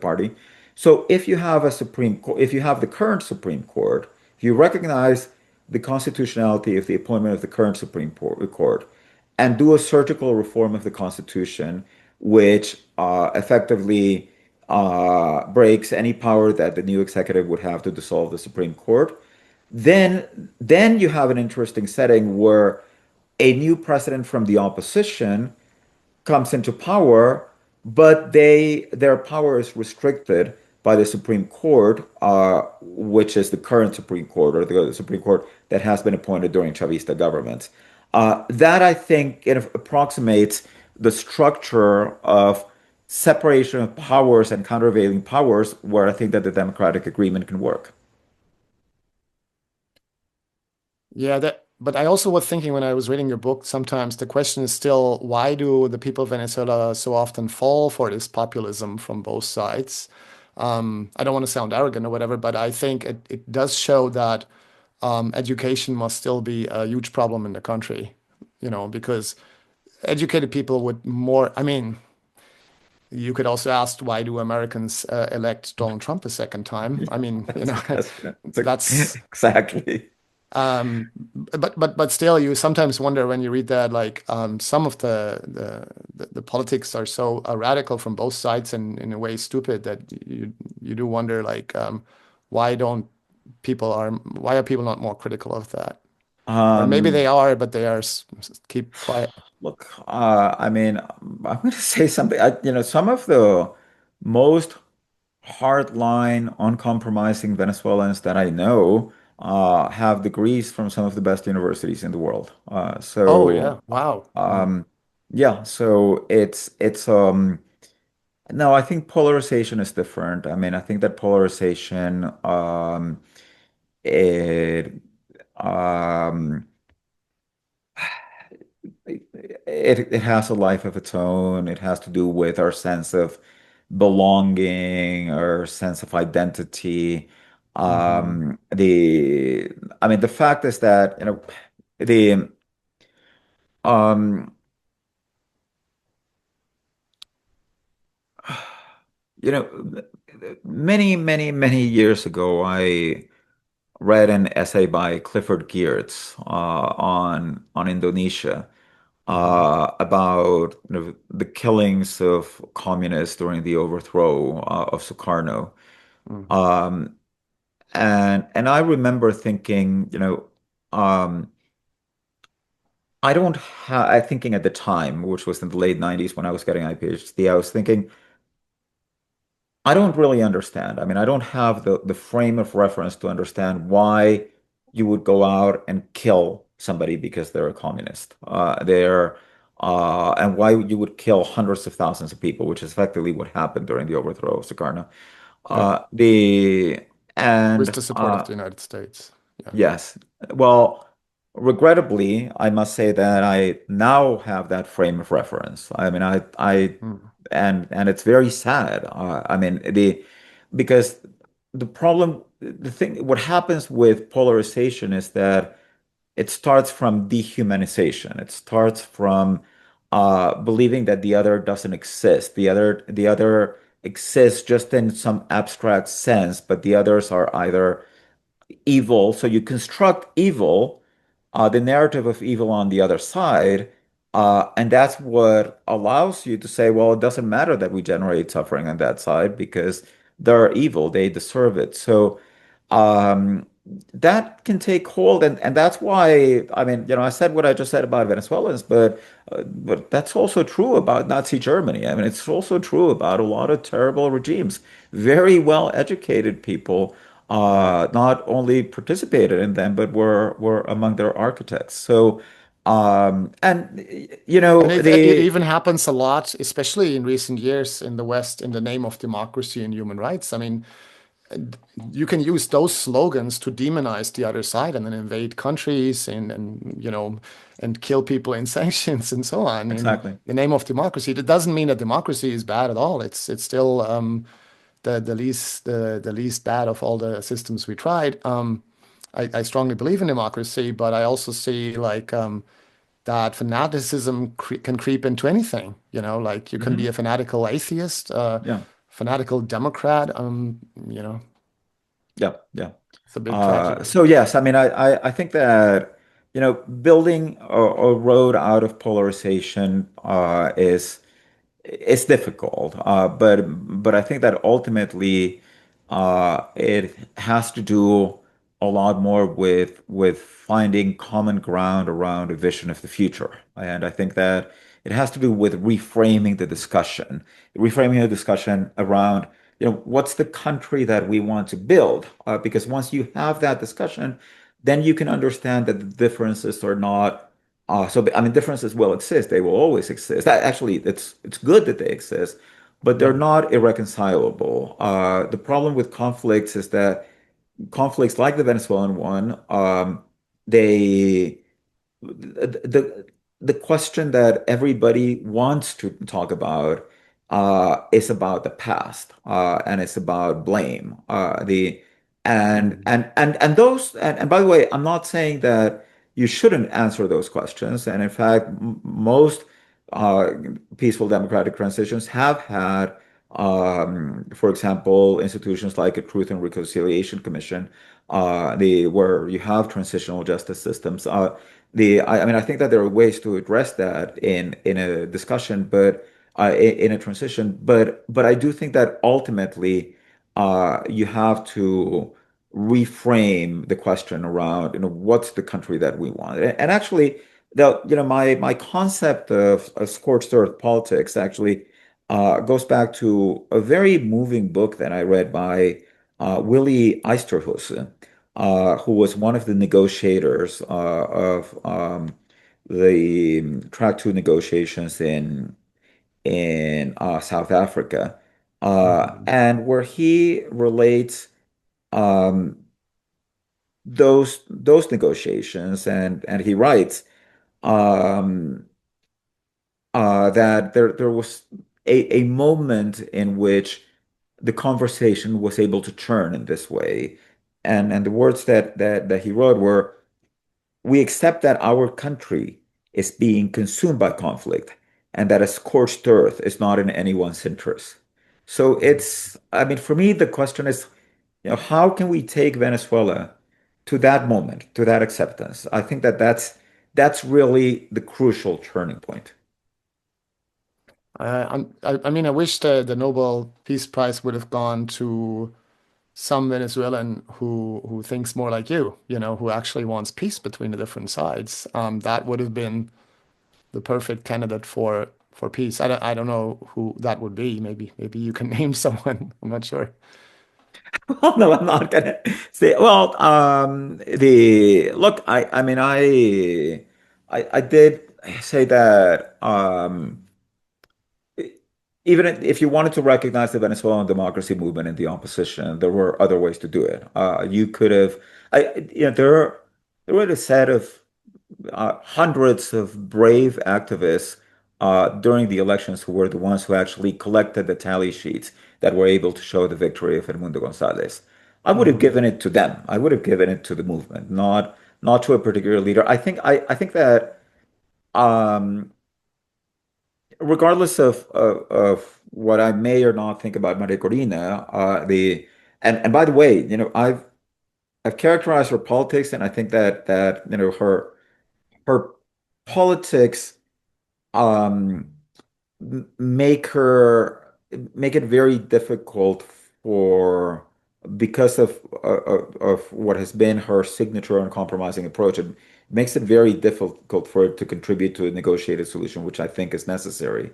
party. So if you have the current Supreme Court, if you recognize the constitutionality of the appointment of the current Court, and do a surgical reform of the Constitution, which effectively breaks any power that the new executive would have to dissolve the Supreme Court, then you have an interesting setting where a new president from the opposition comes into power, but their power is restricted by the Supreme Court, which is the current Supreme Court, or the Supreme Court that has been appointed during Chavista governments. That, I think, it approximates the structure of separation of powers and countervailing powers, where I think that the democratic agreement can work. Yeah, but I also was thinking when I was reading your book, sometimes the question is still, why do the people of Venezuela so often fall for this populism from both sides? I don't want to sound arrogant or whatever, but I think it does show that education must still be a huge problem in the country, because educated people would more, I mean, you could also ask why do Americans elect Donald Trump a second time? I Yeah, mean, that's that's exactly. but still, you sometimes wonder when you read that, like some of the politics are so radical from both sides and in a way stupid that you do wonder, like, why don't why are people not more critical of that? Or maybe they Um, are, but they are keep quiet. Look, I mean, I'm going to say something. Some of the most hardline, uncompromising Venezuelans that I know have degrees from some of the best universities in the world. Oh yeah, wow. Mm. Yeah, so it's no, I think polarization is different. I mean, I think that polarization it um it has a life of its own. It has to do with our sense of belonging, our sense of identity. Hmm. The I mean, the fact is that, the um you know many, many, many years ago, I read an essay by Clifford Geertz on Indonesia Hmm. about the killings of communists during the overthrow of Sukarno. Hmm. Um, and I remember thinking, I don't have, I thinking at the time, which was in the late 90s when I was getting my PhD, I was thinking, I don't really understand. I mean, I don't have the frame of reference to understand why you would go out and kill somebody because they're a communist. And why you would kill hundreds of thousands of people, which is effectively what happened during the overthrow of Sukarno. Yeah, The with and the support of the United States. Yeah. Yes. Well, regrettably, I must say that I now have that frame of reference. I mean, Mm. and it's very sad. I mean, because the problem, the thing, what happens with polarization is that it starts from dehumanization. It starts from believing that the other doesn't exist. The other exists just in some abstract sense, but the others are either evil. So you construct evil, the narrative of evil on the other side, and that's what allows you to say, well, it doesn't matter that we generate suffering on that side because they're evil, they deserve it. So um, that can take hold, and that's why I mean, I said what I just said about Venezuelans, but that's also true about Nazi Germany. I mean, it's also true about a lot of terrible regimes. Very well educated people not only participated in them, but were among their architects. So, and And it the even happens a lot, especially in recent years in the West, in the name of democracy and human rights. I mean, you can use those slogans to demonize the other side and then invade countries and kill people in sanctions and so on in exactly. the name of democracy. That doesn't mean that democracy is bad at all. It's still the least bad of all the systems we tried. I strongly believe in democracy, but I also see that fanaticism can creep into anything. Like you can be a Hmm. fanatical atheist, Yeah. fanatical Democrat. Yeah. Yeah. It's a bit tragedy. So yes, I mean, I think that, building a road out of polarization it's difficult, but I think that ultimately it has to do a lot more with finding common ground around a vision of the future, and I think that it has to do with reframing the discussion around what's the country that we want to build, because once you have that discussion, then you can understand that the differences are not I mean, differences will exist. They will always exist. Actually, it's good that they exist, but they're Yeah. not irreconcilable. The problem with conflicts is that conflicts like the Venezuelan one, they the the question that everybody wants to talk about is about the past, and it's about blame. The Mm. and those and by the way, I'm not saying that you shouldn't answer those questions. And in fact, most uh, peaceful democratic transitions have had, for example, institutions like a Truth and Reconciliation Commission, where you have transitional justice systems. I mean, I think that there are ways to address that in a discussion, but in a transition. But I do think that ultimately, you have to reframe the question around, what's the country that we want. And actually, my concept of scorched earth politics actually goes back to a very moving book that I read by Willy Eisterhusen, who was one of the negotiators of the Track Two negotiations in South Africa, Mhm. and where he relates um, those negotiations, and he writes um, that there was a moment in which the conversation was able to turn in this way, and the words that he wrote were. We accept that our country is being consumed by conflict and that a scorched earth is not in anyone's interest. So Mhm. I mean, for me, the question is, how can we take Venezuela? to that moment, to that acceptance. I think that that's really the crucial turning point. I mean, I wish the Nobel Peace Prize would have gone to some Venezuelan who thinks more like you know, who actually wants peace between the different sides. That would have been the perfect candidate for peace. I don't know who that would be. Maybe you can name someone. I'm not sure. Well, no, I'm not gonna say. Well, the look, I mean, I did say that. Even if you wanted to recognize the Venezuelan democracy movement in the opposition, there were other ways to do it. You could have, there were a set of hundreds of brave activists during the elections who were the ones who actually collected the tally sheets that were able to show the victory of Edmundo Gonzalez. I would have Hmm. given it to them. I would have given it to the movement, not to a particular leader. I think that. Um, Regardless of what I may or not think about Maria Corina, and by the way, I've characterized her politics, and I think that her politics um make her make it very difficult for because of what has been her signature uncompromising approach. It makes it very difficult for it to contribute to a negotiated solution, which I think is necessary.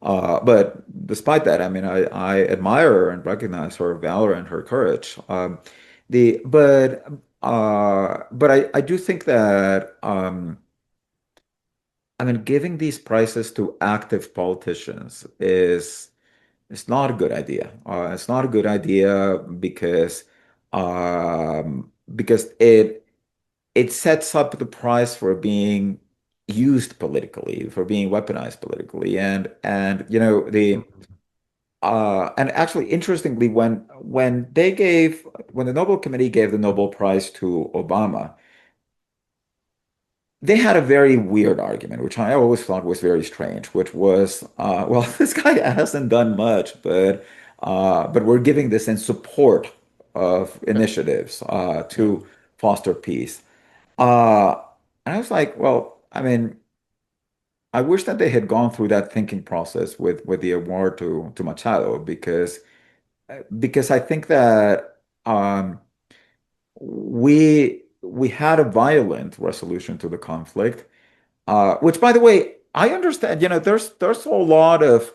But despite that, I mean, I admire and recognize her valor and her courage. The but I do think that I mean, giving these prizes to active politicians is it's not a good idea. It's not a good idea because it sets up the prize for being used politically, for being weaponized politically, and the and actually interestingly, when the Nobel Committee gave the Nobel Prize to Obama, they had a very weird argument, which I always thought was very strange, which was, well, this guy hasn't done much, but we're giving this in support of Yeah. initiatives Yeah. to foster peace. Uh, and I was like, well, I mean, I wish that they had gone through that thinking process with the award to Machado because I think that we had a violent resolution to the conflict. Which, by the way, I understand. There's a lot of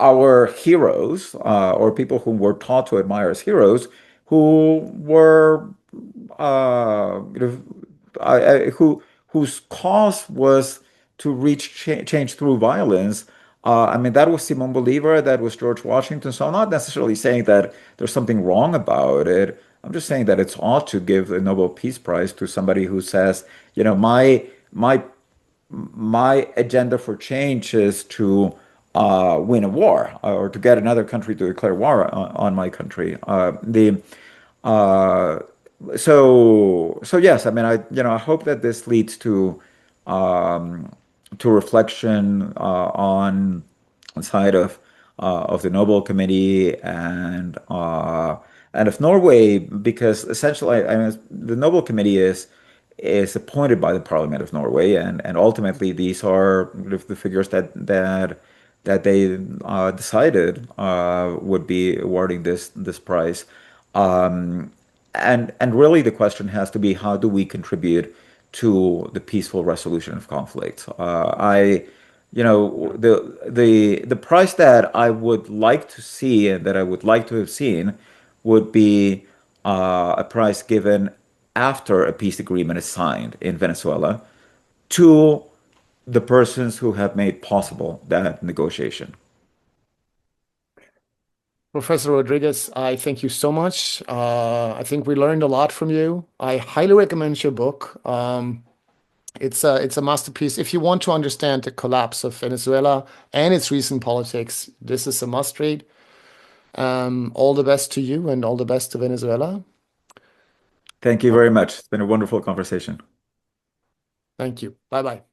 our heroes, or people whom we're taught to admire as heroes, who were, you know, whose cause was to reach change through violence. I mean, that was Simon Bolivar, that was George Washington. So I'm not necessarily saying that there's something wrong about it. I'm just saying that it's odd to give the Nobel Peace Prize to somebody who says, my my agenda for change is to win a war or to get another country to declare war on my country. Uh, so yes, I mean, I hope that this leads um, to reflection on the side of the Nobel Committee and of Norway, because essentially, I mean, the Nobel Committee is appointed by the Parliament of Norway, and ultimately these are the figures that they decided would be awarding this prize. Um, and really the question has to be, how do we contribute to the peaceful resolution of conflict? The price that I would like to see and that I would like to have seen would be a price given after a peace agreement is signed in Venezuela to the persons who have made possible that negotiation. Professor Rodriguez, I thank you so much. I think we learned a lot from you. I highly recommend your book. It's a masterpiece. If you want to understand the collapse of Venezuela and its recent politics, this is a must read. All the best to you and all the best to Venezuela. Thank you Uh, very much. It's been a wonderful conversation. Thank you. Bye bye.